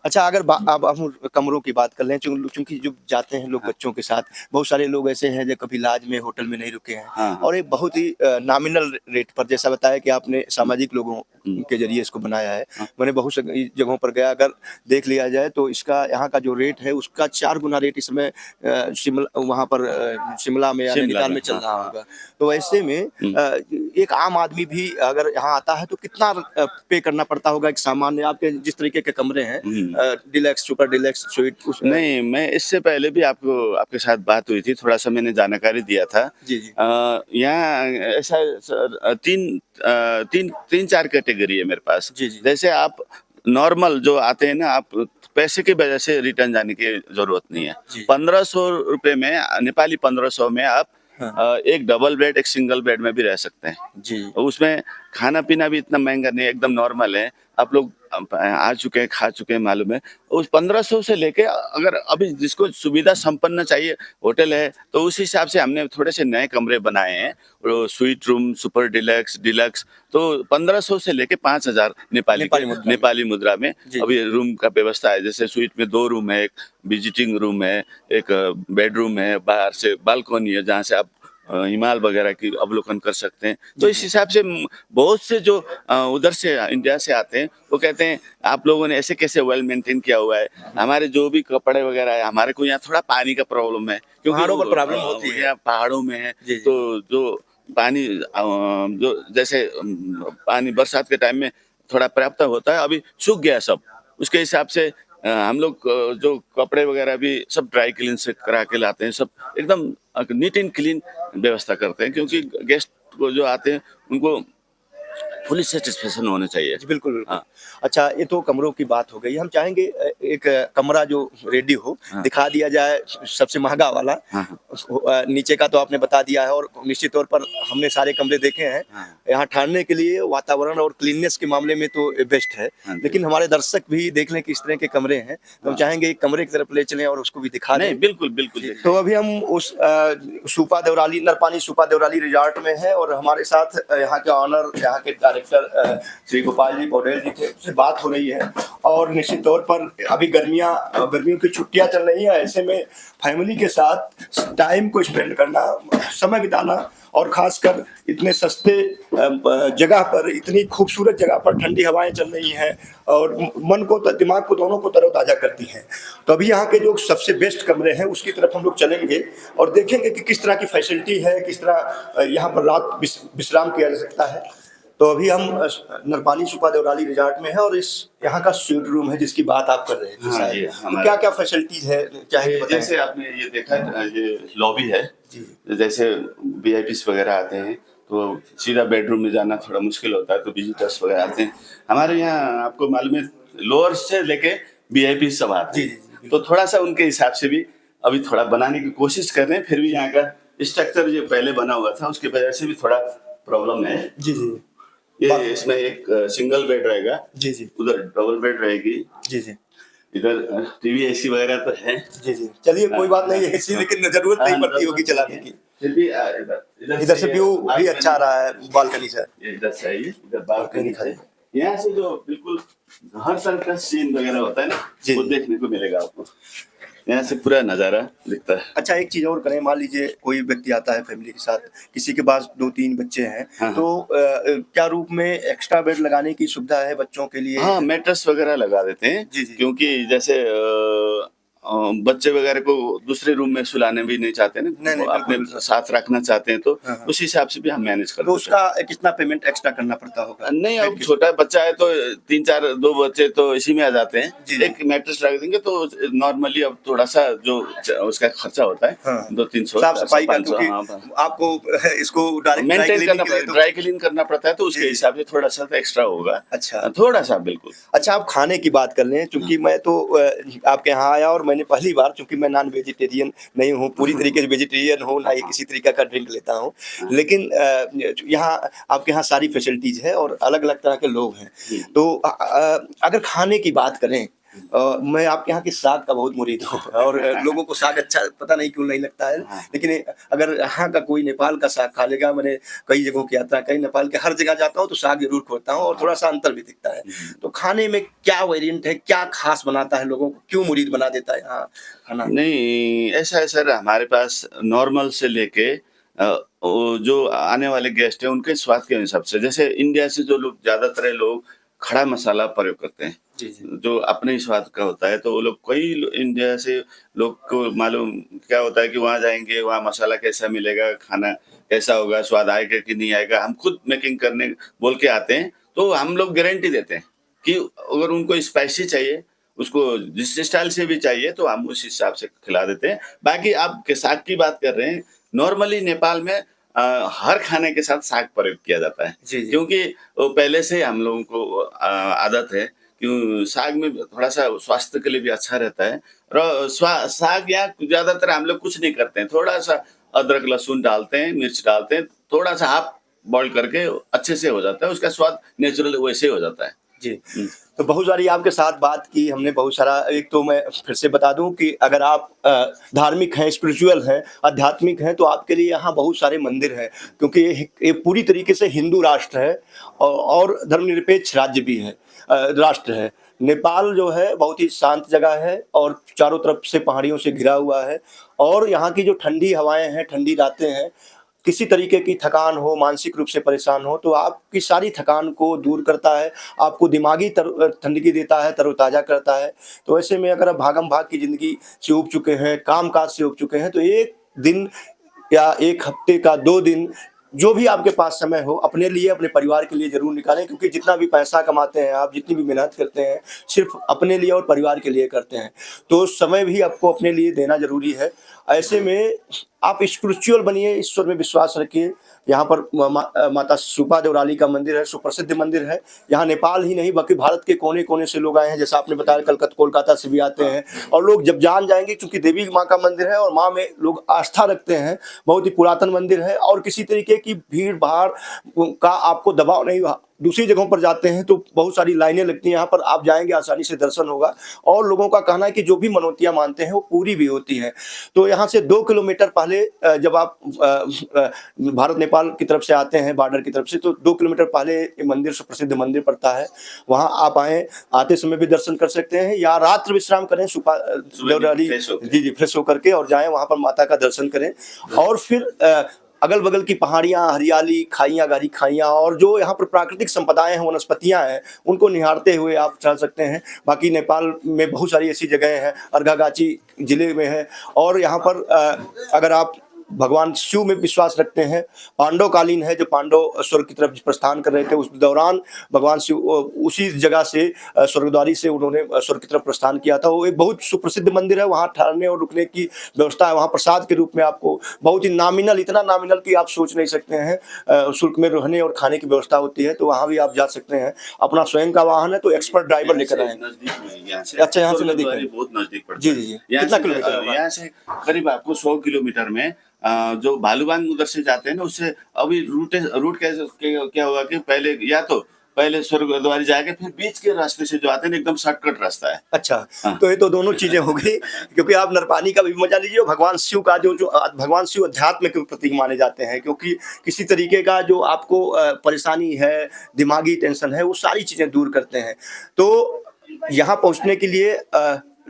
अच्छा, अगर अब हम कमरों की बात कर लें, चूंकि जो जाते हैं लोग बच्चों के साथ, बहुत सारे लोग ऐसे हैं जो कभी लॉज में, होटल में नहीं रुके हैं, और एक बहुत ही नॉमिनल रेट पर, जैसा बताया कि आपने सामाजिक लोगों के जरिए इसको बनाया है, मैंने बहुत सी जगहों पर गया, अगर देख लिया जाए तो इसका यहाँ का जो रेट है उसका 4 गुना रेट इस समय वहाँ पर शिमला में या नैनीताल में चल रहा होगा। तो ऐसे में एक आम आदमी भी अगर यहाँ आता है तो कितना पे करना पड़ता होगा एक सामान्य, आपके जिस तरीके के कमरे हैं, डिलक्स, सुपर डिलक्स, स्वीट? नहीं, मैं इससे पहले भी आपके साथ बात हुई थी, थोड़ा सा मैंने जानकारी दिया था। यहाँ ऐसा 3-4 कैटेगरी है मेरे पास। जैसे आप नॉर्मल जो आते हैं ना, आप पैसे की वजह से रिटर्न जाने की जरूरत नहीं है। 1500 रुपए में, नेपाली 1500 में आप एक डबल बेड, एक सिंगल बेड में भी रह सकते हैं। उसमें खाना पीना भी इतना महंगा नहीं है, एकदम नॉर्मल है। आप लोग आ चुके हैं, खा चुके हैं, मालूम है। उस 1500 से लेके, अगर अभी जिसको सुविधा संपन्न चाहिए होटल है, तो उस हिसाब से हमने थोड़े से नए कमरे बनाए हैं, स्वीट रूम, सुपर डिलक्स। तो 1500 से लेके 5000 नेपाली मुद्रा में अभी रूम का व्यवस्था है। जैसे स्वीट में 2 रूम है, एक विजिटिंग रूम है, एक बेडरूम है, बाहर से बालकनी है जहाँ से आप हिमाल वगैरह की अवलोकन कर सकते हैं। तो इस हिसाब से बहुत से जो उधर से इंडिया से आते हैं, वो कहते हैं आप लोगों ने ऐसे कैसे वेल मेंटेन किया हुआ है। हमारे जो भी कपड़े वगैरह है, हमारे को यहाँ थोड़ा पानी का प्रॉब्लम है, क्योंकि पहाड़ों पर प्रॉब्लम होती है, यहाँ पहाड़ों में है। तो जो पानी जो जैसे पानी बरसात के टाइम में थोड़ा पर्याप्त होता है, अभी सूख गया सब। उसके हिसाब से हम लोग जो कपड़े वगैरह भी सब ड्राई क्लीन से करा के लाते हैं, सब एकदम नीट एंड क्लीन व्यवस्था करते हैं, क्योंकि गेस्ट को जो आते हैं उनको फुली सेटिस्फेक्शन होना चाहिए। बिल्कुल। हाँ। अच्छा, ये तो कमरों की बात हो गई। हम चाहेंगे एक कमरा जो रेडी हो दिखा दिया जाए, सबसे महंगा वाला। नीचे का तो आपने बता दिया है, और निश्चित तौर पर हमने सारे कमरे देखे हैं। यहाँ ठहरने के लिए वातावरण और क्लीननेस के मामले में तो बेस्ट है, लेकिन हमारे दर्शक भी देख लें किस तरह के कमरे हैं, तो हम चाहेंगे एक कमरे की तरफ ले चलें और उसको भी दिखा दें। बिल्कुल। तो अभी हम उस सुपा देवराली, नरपानी सुपा देवराली रिजॉर्ट में है, और हमारे साथ यहाँ के ऑनर, यहाँ के डायरेक्टर श्री गोपाल जी पौडेल जी थे, उससे बात हो रही है। और निश्चित तौर पर अभी गर्मियों की छुट्टियां चल रही हैं, ऐसे में फैमिली के साथ टाइम को स्पेंड करना, समय बिताना, और खासकर इतने सस्ते जगह पर, इतनी खूबसूरत जगह पर ठंडी हवाएं चल रही हैं और मन को, दिमाग को, दोनों को तरोताजा करती हैं। तो अभी यहाँ के जो सबसे बेस्ट कमरे हैं उसकी तरफ हम लोग चलेंगे और देखेंगे कि किस तरह की फैसिलिटी है, किस तरह यहाँ पर रात विश्राम किया जा सकता है। तो अभी हम नरपानी सुपा देवराली रिजॉर्ट में है, और इस यहाँ का स्वीट रूम है जिसकी बात आप कर रहे थे। तो क्या क्या फैसिलिटीज है, चाहे जैसे आपने ये देखा, ये लॉबी है। जैसे वीआईपीस वगैरह आते हैं तो सीधा बेडरूम में जाना थोड़ा मुश्किल होता है, तो विजिटर्स वगैरह आते हैं। हमारे यहाँ आपको मालूम है, लोअर से लेके वीआईपी सब आते हैं, तो थोड़ा सा उनके हिसाब से भी अभी थोड़ा बनाने की कोशिश कर रहे हैं। फिर भी यहाँ का स्ट्रक्चर जो पहले बना हुआ था उसकी वजह से भी थोड़ा प्रॉब्लम है। ये इसमें एक सिंगल बेड रहेगा, उधर डबल बेड रहेगी, इधर टीवी एसी वगैरह तो है। चलिए, कोई बात नहीं है एसी, लेकिन जरूरत नहीं पड़ती होगी चलाने की। फिर भी इधर से व्यू भी अच्छा आ रहा है, बालकनी से। इधर से आइए, इधर बालकनी है। यहाँ से जो बिल्कुल हर तरह का सीन वगैरह होता है ना, जी। वो देखने को मिलेगा आपको। यहाँ से पूरा नजारा दिखता है। अच्छा, एक चीज और करें, मान लीजिए कोई व्यक्ति आता है फैमिली के साथ, किसी के पास 2-3 बच्चे हैं, हाँ। तो क्या रूप में एक्स्ट्रा बेड लगाने की सुविधा है बच्चों के लिए? हाँ, मैट्रेस वगैरह लगा देते हैं। जी, जी। क्योंकि जैसे बच्चे वगैरह को दूसरे रूम में सुलाने भी नहीं चाहते ना, नहीं, वो अपने बिल्कुल। साथ रखना चाहते हैं, तो हाँ, हाँ। उस हिसाब से भी हम मैनेज करते तो हैं। उसका कितना पेमेंट एक्स्ट्रा करना पड़ता होगा? नहीं, बेड अब के छोटा बच्चा है तो 3-4 2 बच्चे तो इसी में आ जाते हैं। जी, जी। एक मैट्रेस रख देंगे तो नॉर्मली अब थोड़ा सा जो उसका खर्चा होता है, हाँ। 200-300 साफ सफाई का, 500, क्योंकि हाँ, आपको इसको डायरेक्ट मेंटेन करना तो ड्राई क्लीन करना पड़ता है, तो उसके जी। हिसाब से थोड़ा सा एक्स्ट्रा होगा। अच्छा। थोड़ा सा, बिल्कुल। अच्छा, आप खाने की बात कर लें, क्योंकि मैं तो आपके यहाँ आया और मैंने पहली बार, क्योंकि मैं नॉन वेजिटेरियन नहीं हूँ, पूरी तरीके से वेजिटेरियन हूँ, ना ही किसी तरीके का ड्रिंक लेता हूँ, लेकिन यहाँ आपके यहाँ सारी फैसिलिटीज है और अलग अलग तरह के लोग हैं। तो अगर खाने की बात करें, मैं आपके यहाँ के साग का बहुत मुरीद हूँ और लोगों को साग अच्छा पता नहीं क्यों नहीं लगता है, लेकिन अगर यहाँ का कोई नेपाल का साग खा लेगा, मैंने कई जगहों की यात्रा कई, नेपाल के हर जगह जाता हूँ तो साग जरूर खोता हूँ और थोड़ा सा अंतर भी दिखता है। तो खाने में क्या वेरिएंट है, क्या खास बनाता है, लोगों को क्यों मुरीद बना देता है यहाँ खाना? नहीं, ऐसा है सर, हमारे पास नॉर्मल से लेके वो जो आने वाले गेस्ट हैं उनके स्वाद के हिसाब से, जैसे इंडिया से जो लोग ज्यादातर लोग खड़ा मसाला प्रयोग करते हैं, जी, जी। जो अपने ही स्वाद का होता है, तो वो लोग इंडिया से लोग को मालूम क्या होता है कि वहाँ जाएंगे, वहाँ मसाला कैसा मिलेगा, खाना कैसा होगा, स्वाद आएगा कि नहीं आएगा। हम खुद मेकिंग करने बोल के आते हैं, तो हम लोग गारंटी देते हैं कि अगर उनको स्पाइसी चाहिए, उसको जिस स्टाइल से भी चाहिए, तो हम उस हिसाब से खिला देते हैं। बाकी आप के साग की बात कर रहे हैं, नॉर्मली नेपाल में हर खाने के साथ साग प्रयोग किया जाता है। जी, जी। क्योंकि वो पहले से हम लोगों को आदत है कि साग में थोड़ा सा स्वास्थ्य के लिए भी अच्छा रहता है। और साग या ज्यादातर हम लोग कुछ नहीं करते हैं, थोड़ा सा अदरक लहसुन डालते हैं, मिर्च डालते हैं, थोड़ा सा हाफ बॉईल करके अच्छे से हो जाता है, उसका स्वाद नेचुरल वैसे ही हो जाता है। जी। तो बहुत सारी आपके साथ बात की हमने, बहुत सारा। एक तो मैं फिर से बता दूं कि अगर आप धार्मिक हैं, स्पिरिचुअल हैं, आध्यात्मिक हैं, तो आपके लिए यहाँ बहुत सारे मंदिर हैं, क्योंकि ये पूरी तरीके से हिंदू राष्ट्र है और धर्मनिरपेक्ष राज्य भी है, राष्ट्र है। नेपाल जो है बहुत ही शांत जगह है और चारों तरफ से पहाड़ियों से घिरा हुआ है, और यहाँ की जो ठंडी हवाएं हैं, ठंडी रातें हैं, किसी तरीके की थकान हो, मानसिक रूप से परेशान हो, तो आपकी सारी थकान को दूर करता है, आपको दिमागी ठंडगी देता है, तरोताज़ा करता है। तो ऐसे में अगर आप भागम भाग की ज़िंदगी से उब चुके हैं, काम काज से उब चुके हैं, तो एक दिन या एक हफ्ते का 2 दिन जो भी आपके पास समय हो, अपने लिए, अपने परिवार के लिए ज़रूर निकालें, क्योंकि जितना भी पैसा कमाते हैं आप, जितनी भी मेहनत करते हैं, सिर्फ अपने लिए और परिवार के लिए करते हैं, तो समय भी आपको अपने लिए देना ज़रूरी है। ऐसे में आप स्पिरिचुअल बनिए, ईश्वर में विश्वास रखिए। यहाँ पर माता सुपा देवराली का मंदिर है, सुप्रसिद्ध मंदिर है। यहाँ नेपाल ही नहीं बल्कि भारत के कोने कोने से लोग आए हैं, जैसा आपने बताया कोलकाता से भी आते हैं, और लोग जब जान जाएंगे, क्योंकि देवी माँ का मंदिर है और माँ में लोग आस्था रखते हैं, बहुत ही पुरातन मंदिर है, और किसी तरीके की भीड़ भाड़ का आपको दबाव नहीं। दूसरी जगहों पर जाते हैं तो बहुत सारी लाइनें लगती हैं, यहाँ पर आप जाएंगे आसानी से दर्शन होगा, और लोगों का कहना है कि जो भी मनौतियाँ मानते हैं वो पूरी भी होती हैं। तो यहाँ से 2 किलोमीटर पहले जब आप भारत नेपाल की तरफ से आते हैं, बॉर्डर की तरफ से, तो 2 किलोमीटर पहले मंदिर, सुप्रसिद्ध मंदिर पड़ता है। वहाँ आप आते समय भी दर्शन कर सकते हैं, या रात्रि विश्राम करें सुपा देवराली, जी, फ्रेश होकर के, और जाएँ वहाँ पर माता का दर्शन करें, और फिर अगल बगल की पहाड़ियाँ, हरियाली, खाइयाँ, गहरी खाइयाँ, और जो यहाँ पर प्राकृतिक संपदाएं हैं, वनस्पतियाँ हैं, उनको निहारते हुए आप चल सकते हैं। बाकी नेपाल में बहुत सारी ऐसी जगहें हैं, अर्घागाछी जिले में है, और यहाँ पर अगर आप भगवान शिव में विश्वास रखते हैं, पांडवकालीन है, जो पांडव स्वर्ग की तरफ प्रस्थान कर रहे थे, उस दौरान भगवान शिव उसी जगह से स्वर्गद्वारी से उन्होंने स्वर्ग की तरफ प्रस्थान किया था। वो एक बहुत सुप्रसिद्ध मंदिर है, वहाँ ठहरने और रुकने की व्यवस्था है। वहाँ प्रसाद के रूप में आपको बहुत ही नॉमिनल, इतना नॉमिनल कि आप सोच नहीं सकते हैं, शुल्क में रहने और खाने की व्यवस्था होती है, तो वहाँ भी आप जा सकते हैं। अपना स्वयं का वाहन है तो एक्सपर्ट ड्राइवर लेकर आए। अच्छा, यहाँ से नजदीक है, बहुत नजदीक पड़ता है। जी जी, कितना किलोमीटर? यहाँ से करीब आपको 100 किलोमीटर में जो भालूबांग उधर से जाते हैं ना, उससे अभी रूट क्या हुआ कि पहले या तो पहले स्वर्गद्वारी जाके फिर बीच के रास्ते से जो आते हैं एकदम शॉर्टकट रास्ता है। अच्छा, हाँ। तो ये तो दोनों चीजें हो गई, क्योंकि आप नरपानी का भी मजा लीजिए और भगवान शिव का जो भगवान शिव अध्यात्म के प्रतीक माने जाते हैं, क्योंकि किसी तरीके का जो आपको परेशानी है, दिमागी टेंशन है, वो सारी चीजें दूर करते हैं। तो यहाँ पहुँचने के लिए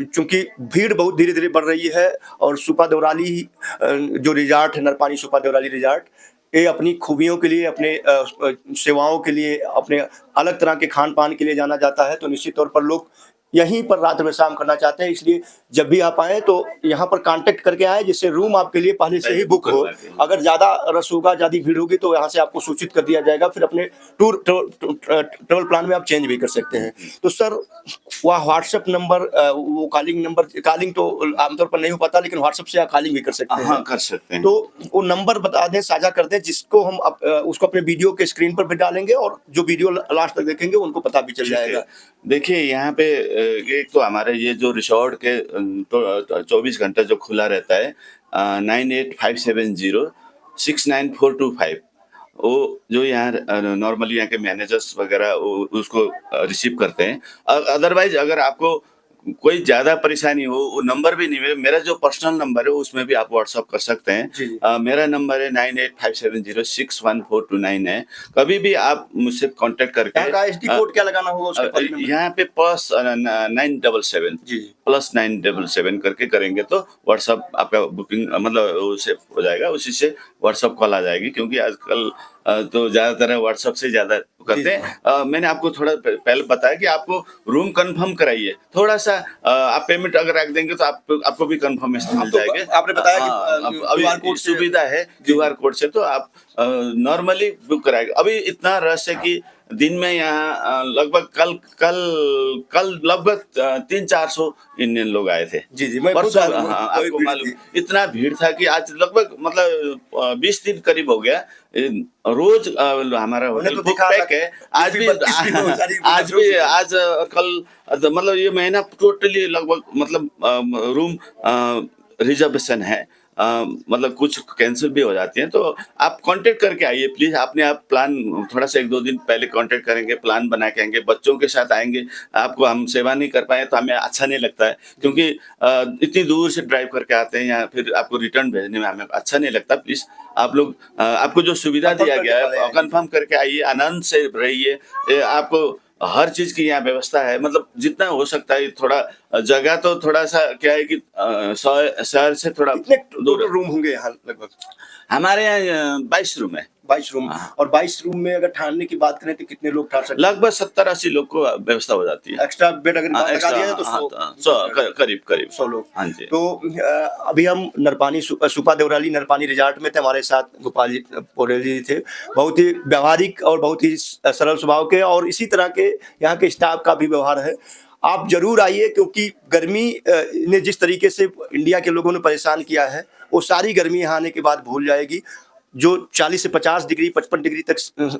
चूंकि भीड़ बहुत धीरे धीरे बढ़ रही है, और सुपा देवराली जो रिजॉर्ट है, नरपानी सुपा देवराली रिजॉर्ट, ये अपनी खूबियों के लिए, अपने सेवाओं के लिए, अपने अलग तरह के खान पान के लिए जाना जाता है। तो निश्चित तौर पर लोग यहीं पर रात में शाम करना चाहते हैं, इसलिए जब भी आप आए तो यहाँ पर कांटेक्ट करके आए, जिससे रूम आपके लिए पहले से ही बुक हो। अगर ज़्यादा रश होगा, ज़्यादा भीड़ होगी, तो यहाँ से आपको सूचित कर दिया जाएगा, फिर अपने ट्रेवल प्लान में आप चेंज भी कर सकते हैं। तो सर, वह व्हाट्सएप नंबर, वो कॉलिंग नंबर, कॉलिंग तो आमतौर पर नहीं हो पाता, लेकिन व्हाट्सएप से आप कॉलिंग भी कर सकते हैं। हाँ, कर सकते हैं। तो वो नंबर बता दें, साझा कर दें, जिसको हम उसको अपने वीडियो के स्क्रीन पर भी डालेंगे, और जो वीडियो लास्ट तक देखेंगे उनको पता भी चल जाएगा। देखिए, यहाँ पे एक तो हमारे ये जो रिसोर्ट के तो 24 घंटा जो खुला रहता है, 9857069425, वो जो यहाँ नॉर्मली यहाँ के मैनेजर्स वगैरह उसको रिसीव करते हैं। अदरवाइज अगर आपको कोई ज़्यादा परेशानी हो, वो नंबर भी नहीं है, मेरा जो पर्सनल नंबर है उसमें भी आप व्हाट्सअप कर सकते हैं। मेरा नंबर है 9857061429 है। कभी भी आप मुझसे कांटेक्ट करके, एसडी कोड क्या लगाना होगा उसके यहाँ पे +977 +977 करके करेंगे तो व्हाट्सअप आपका बुकिंग मतलब उससे हो जाएगा, उसी से व्हाट्सअप कॉल आ जाएगी, क्योंकि आजकल तो ज़्यादातर व्हाट्सअप से ज़्यादा करते हैं। मैंने आपको थोड़ा पहले बताया कि आपको रूम कंफर्म कराइए, थोड़ा सा आप पेमेंट अगर रख देंगे तो आपको भी कंफर्मेशन मिल जाएगा। आपने बताया कि QR कोड सुविधा है, QR कोड से तो आप नॉर्मली बुक कराएंगे। अभी इतना रश है कि दिन में यहाँ लगभग कल लगभग 300-400 इंडियन लोग आए थे। जी, मैं परसों आपको मालूम इतना भीड़ था कि आज लगभग मतलब 20 दिन करीब हो गया। रोज हमारा होटल तो बुक पैक है। आज कल मतलब ये महीना टोटली लगभग मतलब रूम रिजर्वेशन है। मतलब कुछ कैंसिल भी हो जाती हैं, तो आप कांटेक्ट करके आइए प्लीज़। आपने आप प्लान थोड़ा सा 1-2 दिन पहले कांटेक्ट करेंगे, प्लान बना के आएंगे, बच्चों के साथ आएंगे। आपको हम सेवा नहीं कर पाए तो हमें अच्छा नहीं लगता है, क्योंकि इतनी दूर से ड्राइव करके आते हैं या फिर आपको रिटर्न भेजने में हमें अच्छा नहीं लगता। प्लीज़ आप लोग आपको जो सुविधा दिया गया है कंफर्म करके आइए, आनंद से रहिए। आपको हर चीज की यहाँ व्यवस्था है, मतलब जितना हो सकता है। थोड़ा जगह तो थोड़ा सा क्या है कि शहर से थोड़ा दूर रूम होंगे यहाँ लगभग? हमारे यहाँ 22 रूम है। 22 रूम। और 22 रूम में अगर ठहरने की बात करें तो कितने लोग ठहर सकते हैं? लगभग 70-80 लोग को व्यवस्था हो जाती है। एक्स्ट्रा बेड अगर लगा दिया तो 100 करीब 100 लोग। हाँ जी। तो अभी हम नरपानी सुपा देवराली नरपानी रिजॉर्ट में थे, हमारे साथ गोपाल जी पौडेल जी थे, बहुत ही व्यवहारिक और बहुत ही सरल स्वभाव के, और इसी तरह के यहाँ के स्टाफ का भी व्यवहार है। आप जरूर आइए, क्योंकि गर्मी ने जिस तरीके से इंडिया के लोगों ने परेशान किया है, वो सारी गर्मी यहाँ आने के बाद भूल जाएगी। जो 40 से 50 डिग्री 55 डिग्री तक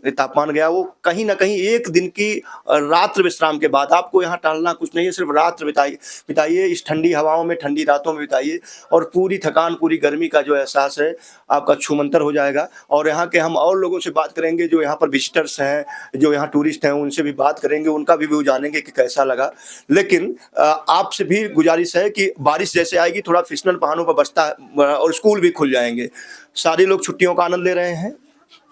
तापमान गया, वो कहीं ना कहीं एक दिन की रात्र विश्राम के बाद, आपको यहाँ टहलना कुछ नहीं है, सिर्फ रात्र बिताइए इस ठंडी हवाओं में, ठंडी रातों में बिताइए, और पूरी थकान, पूरी गर्मी का जो एहसास है आपका छूमंतर हो जाएगा। और यहाँ के हम और लोगों से बात करेंगे जो यहाँ पर विजिटर्स हैं, जो यहाँ टूरिस्ट हैं, उनसे भी बात करेंगे, उनका भी व्यू जानेंगे कि कैसा लगा। लेकिन आपसे भी गुजारिश है कि बारिश जैसे आएगी थोड़ा फिसलन पहाड़ों पर बचता है, और स्कूल भी खुल जाएंगे। सारे लोग छुट्टियों का आनंद ले रहे हैं,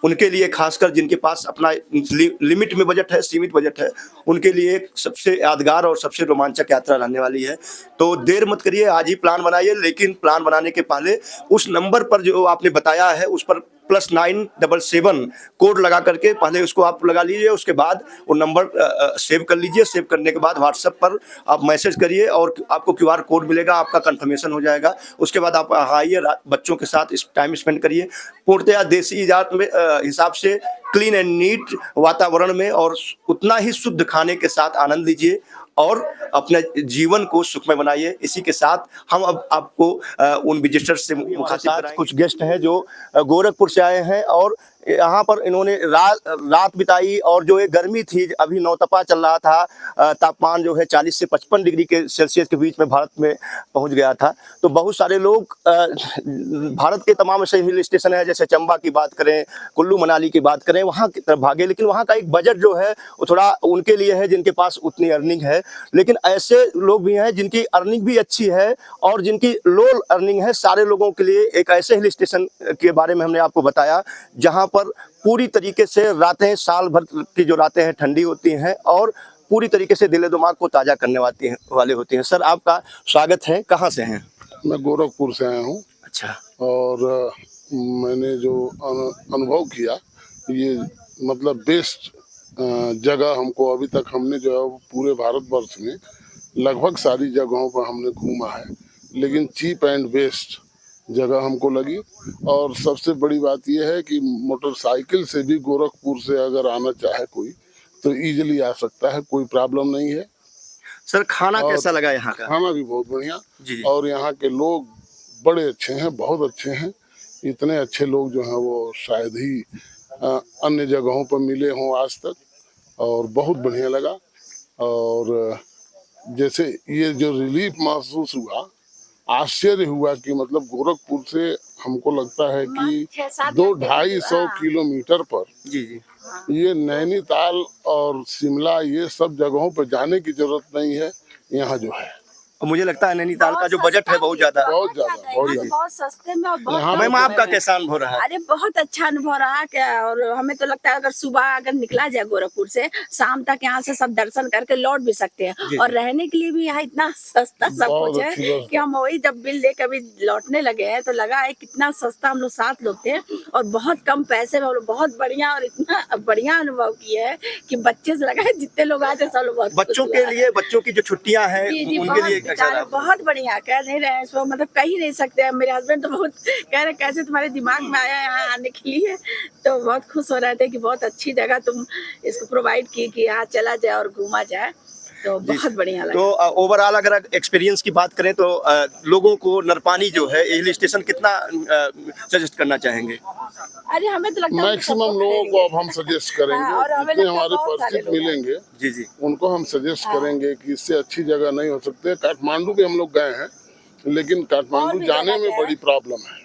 उनके लिए खासकर जिनके पास अपना लिमिट में बजट है, सीमित बजट है, उनके लिए एक सबसे यादगार और सबसे रोमांचक यात्रा रहने वाली है। तो देर मत करिए, आज ही प्लान बनाइए, लेकिन प्लान बनाने के पहले उस नंबर पर जो आपने बताया है उस पर +977 कोड लगा करके पहले उसको आप लगा लीजिए। उसके बाद वो नंबर सेव कर लीजिए। सेव करने के बाद व्हाट्सएप पर आप मैसेज करिए और आपको QR कोड मिलेगा, आपका कंफर्मेशन हो जाएगा। उसके बाद आप आइए, बच्चों के साथ इस टाइम स्पेंड करिए, पूर्णतया देसी इजात में हिसाब से क्लीन एंड नीट वातावरण में, और उतना ही शुद्ध खाने के साथ आनंद लीजिए और अपने जीवन को सुखमय बनाइए। इसी के साथ हम अब आपको उन विजिटर्स से मुखातिब कराएंगे। कुछ गेस्ट हैं जो गोरखपुर से आए हैं और यहाँ पर इन्होंने रात बिताई, और जो ये गर्मी थी, अभी नौतपा चल रहा था, तापमान जो है 40 से 55 डिग्री के सेल्सियस के बीच में भारत में पहुंच गया था। तो बहुत सारे लोग भारत के तमाम ऐसे हिल स्टेशन है, जैसे चंबा की बात करें, कुल्लू मनाली की बात करें, वहाँ की तरफ भागे, लेकिन वहाँ का एक बजट जो है वो थोड़ा उनके लिए है जिनके पास उतनी अर्निंग है। लेकिन ऐसे लोग भी हैं जिनकी अर्निंग भी अच्छी है और जिनकी लो अर्निंग है। सारे लोगों के लिए एक ऐसे हिल स्टेशन के बारे में हमने आपको बताया जहाँ पर पूरी तरीके से रातें, साल भर की जो रातें हैं ठंडी होती हैं और पूरी तरीके से दिल दिमाग को ताज़ा करने वाले होती हैं। सर, आपका स्वागत है। कहाँ से हैं? मैं गोरखपुर से आया हूँ। अच्छा। और मैंने जो अनुभव किया, ये मतलब बेस्ट जगह हमको अभी तक, हमने जो है पूरे भारतवर्ष में लगभग सारी जगहों पर हमने घूमा है, लेकिन चीप एंड बेस्ट जगह हमको लगी। और सबसे बड़ी बात यह है कि मोटरसाइकिल से भी गोरखपुर से अगर आना चाहे कोई तो इजीली आ सकता है, कोई प्रॉब्लम नहीं है। सर, खाना कैसा लगा यहाँ का? खाना भी बहुत बढ़िया जी। और यहाँ के लोग बड़े अच्छे हैं, बहुत अच्छे हैं। इतने अच्छे लोग जो हैं वो शायद ही अन्य जगहों पर मिले हों आज तक, और बहुत बढ़िया लगा। और जैसे ये जो रिलीफ महसूस हुआ, आश्चर्य हुआ कि मतलब गोरखपुर से हमको लगता है कि 200-250 किलोमीटर पर जी जी ये नैनीताल और शिमला, ये सब जगहों पर जाने की जरूरत नहीं है। यहाँ जो है, और मुझे लगता है नैनीताल का जो बजट है बहुत ज्यादा। बहुत सस्ते में और बहुत मैम, आपका कैसा अनुभव रहा? अरे बहुत अच्छा अनुभव रहा क्या। और हमें तो लगता है अगर सुबह अगर निकला जाए गोरखपुर से, शाम तक यहाँ से सब दर्शन करके लौट भी सकते हैं। और रहने के लिए भी यहाँ इतना सस्ता सब कुछ है कि हम वही जब बिल दे कभी लौटने लगे हैं तो लगा है कितना सस्ता। हम लोग 7 लोग थे और बहुत कम पैसे में हम लोग बहुत बढ़िया और इतना बढ़िया अनुभव किया है कि बच्चे से लगा है जितने लोग आते सब लोग बहुत बच्चों के लिए, बच्चों की जो छुट्टियां हैं उनके लिए बहुत बढ़िया। कह नहीं रहे इसको, मतलब कह ही नहीं सकते। मेरे हस्बैंड तो बहुत कह रहे कैसे तुम्हारे दिमाग में आया यहाँ आने के लिए, तो बहुत खुश हो रहे थे कि बहुत अच्छी जगह तुम इसको प्रोवाइड की कि यहाँ चला जाए और घूमा जाए, तो बहुत बढ़िया लगा। तो ओवरऑल अगर एक्सपीरियंस की बात करें तो लोगों को नरपानी जो है हिल स्टेशन कितना सजेस्ट करना चाहेंगे? अरे हमें तो लगता है मैक्सिमम लोगों को अब हम सजेस्ट करेंगे, जितने हमारे परिचित मिलेंगे जी जी उनको हम सजेस्ट करेंगे कि इससे अच्छी जगह नहीं हो सकते। काठमांडू भी हम लोग गए हैं, लेकिन काठमांडू जाने में बड़ी प्रॉब्लम है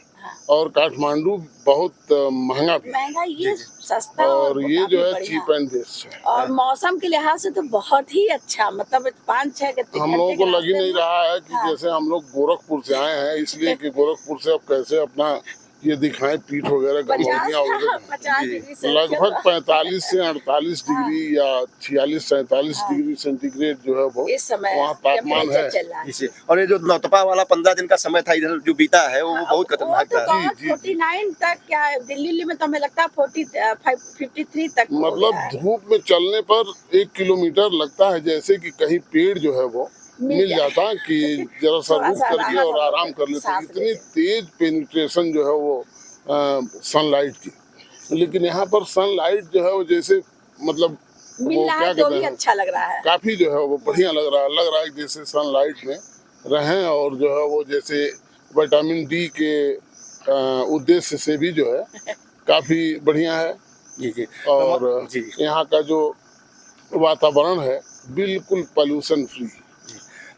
और काठमांडू बहुत महंगा भी है। ये सस्ता और ये जो है चीप एंड बेस्ट है। और मौसम के लिहाज से तो बहुत ही अच्छा, मतलब 5-6 घंटे हम लोगों को लग ही नहीं रहा है कि जैसे हम लोग गोरखपुर से आए हैं, इसलिए कि गोरखपुर से अब कैसे अपना ये दिखाएं पीठ वगैरह गमौलियाँ वगैरह। लगभग 45 से 48 डिग्री या 46-47 डिग्री सेंटीग्रेड जो है वो वहाँ तापमान है। और ये जो नौतपा वाला 15 दिन का समय था इधर जो बीता है वो बहुत खतरनाक था। 49 तक क्या दिल्ली में तो हमें लगता है 53 तक, मतलब धूप में चलने पर 1 किलोमीटर लगता है जैसे कि कहीं पेड़ जो है वो मिल जाता कि जरा सा रुक करके और आराम कर लेते। इतनी तेज पेनिट्रेशन जो है वो सनलाइट की, लेकिन यहाँ पर सनलाइट जो है वो जैसे मतलब वो क्या कहते हैं, अच्छा लग रहा है, काफी जो है वो बढ़िया लग रहा है जैसे सनलाइट में रहें। और जो है वो जैसे विटामिन डी के उद्देश्य से भी जो है काफी बढ़िया है। जी जी। और यहाँ का जो वातावरण है बिल्कुल पॉल्यूशन फ्री।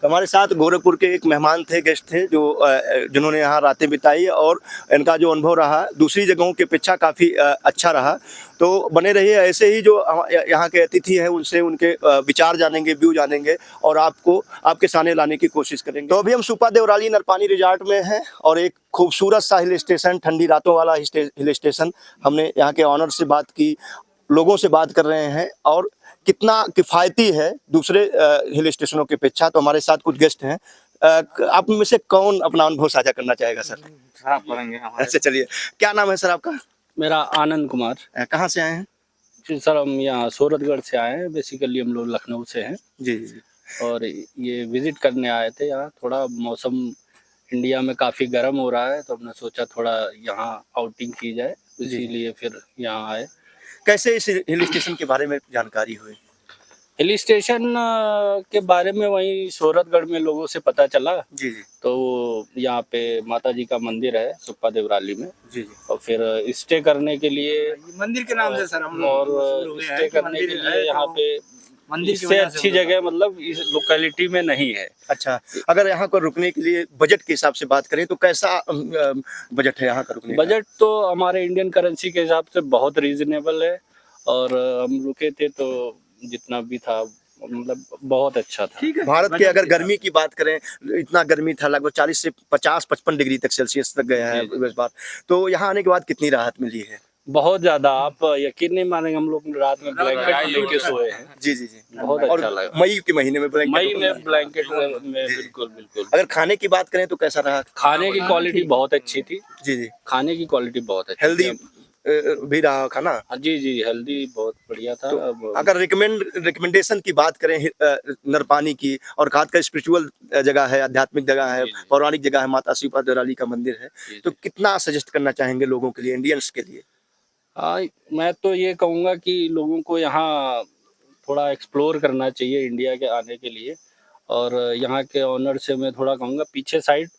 हमारे साथ गोरखपुर के एक मेहमान थे, गेस्ट थे, जो जिन्होंने यहाँ रातें बिताई और इनका जो अनुभव रहा दूसरी जगहों की अपेक्षा काफ़ी अच्छा रहा। तो बने रहिए ऐसे ही, जो यहाँ के अतिथि हैं उनसे उनके विचार जानेंगे, व्यू जानेंगे और आपको आपके सामने लाने की कोशिश करेंगे। तो अभी हम सुपा देवराली नरपानी रिजॉर्ट में हैं और एक खूबसूरत सा हिल स्टेशन, ठंडी रातों वाला हिल स्टेशन, हमने यहाँ के ऑनर से बात की, लोगों से बात कर रहे हैं और कितना किफ़ायती है दूसरे हिल स्टेशनों की अपेक्षा। तो हमारे साथ कुछ गेस्ट हैं, आप में से कौन अपना अनुभव साझा करना चाहेगा सर? आप करेंगे। अच्छा चलिए, क्या नाम है सर आपका? मेरा आनंद कुमार। कहाँ से आए हैं? जी सर, हम यहाँ सूरतगढ़ से आए हैं। बेसिकली हम लोग लखनऊ से हैं जी जी। और ये विजिट करने आए थे। यहाँ थोड़ा मौसम इंडिया में काफ़ी गर्म हो रहा है तो हमने सोचा थोड़ा यहाँ आउटिंग की जाए, इसीलिए फिर यहाँ आए। कैसे इस हिल स्टेशन के बारे में जानकारी हुई? हिल स्टेशन के बारे में वहीं सोरठगढ़ में लोगों से पता चला, जी जी तो यहाँ पे माता जी का मंदिर है सुप्पा देवराली में, जी जी। और फिर स्टे करने के लिए मंदिर के नाम से सर हम और लोग स्टे करने के लिए यहाँ पे इससे अच्छी जगह मतलब इस लोकेलिटी में नहीं है। अच्छा, अगर यहाँ पर रुकने के लिए बजट के हिसाब से बात करें तो कैसा बजट है यहाँ का रुकने का? बजट तो हमारे इंडियन करेंसी के हिसाब से बहुत रीजनेबल है, और हम रुके थे तो जितना भी था मतलब बहुत अच्छा था। भारत के अगर गर्मी की बात करें, इतना गर्मी था, लगभग 40 से 50-55 डिग्री तक सेल्सियस तक गया है इस बार, तो यहाँ आने के बाद कितनी राहत मिली है? बहुत ज्यादा, आप यकीन नहीं मानेंगे, हम लोग रात में ब्लैंकेट लेके सोए हैं। जी जी जी, बहुत और अच्छा लगा। मई के महीने में मई में ब्लैंकेट में बिल्कुल बिल्कुल। अगर खाने की बात करें तो कैसा रहा? खाने की क्वालिटी बहुत अच्छी थी। जी जी, खाने की क्वालिटी बहुत अच्छी हेल्दी थी। भी रहा खाना? जी जी, हेल्दी बहुत बढ़िया था। तो अगर रिकमेंडेशन की बात करें नरपानी की, और खासकर स्पिरिचुअल जगह है, आध्यात्मिक जगह है, जी, जी। पौराणिक जगह है, माता सुप्पा देवराली का मंदिर है, जी, तो जी। कितना सजेस्ट करना चाहेंगे लोगों के लिए, इंडियंस के लिए? मैं तो ये कहूँगा कि लोगों को यहाँ थोड़ा एक्सप्लोर करना चाहिए इंडिया के आने के लिए, और यहाँ के ऑनर से मैं थोड़ा कहूँगा पीछे साइड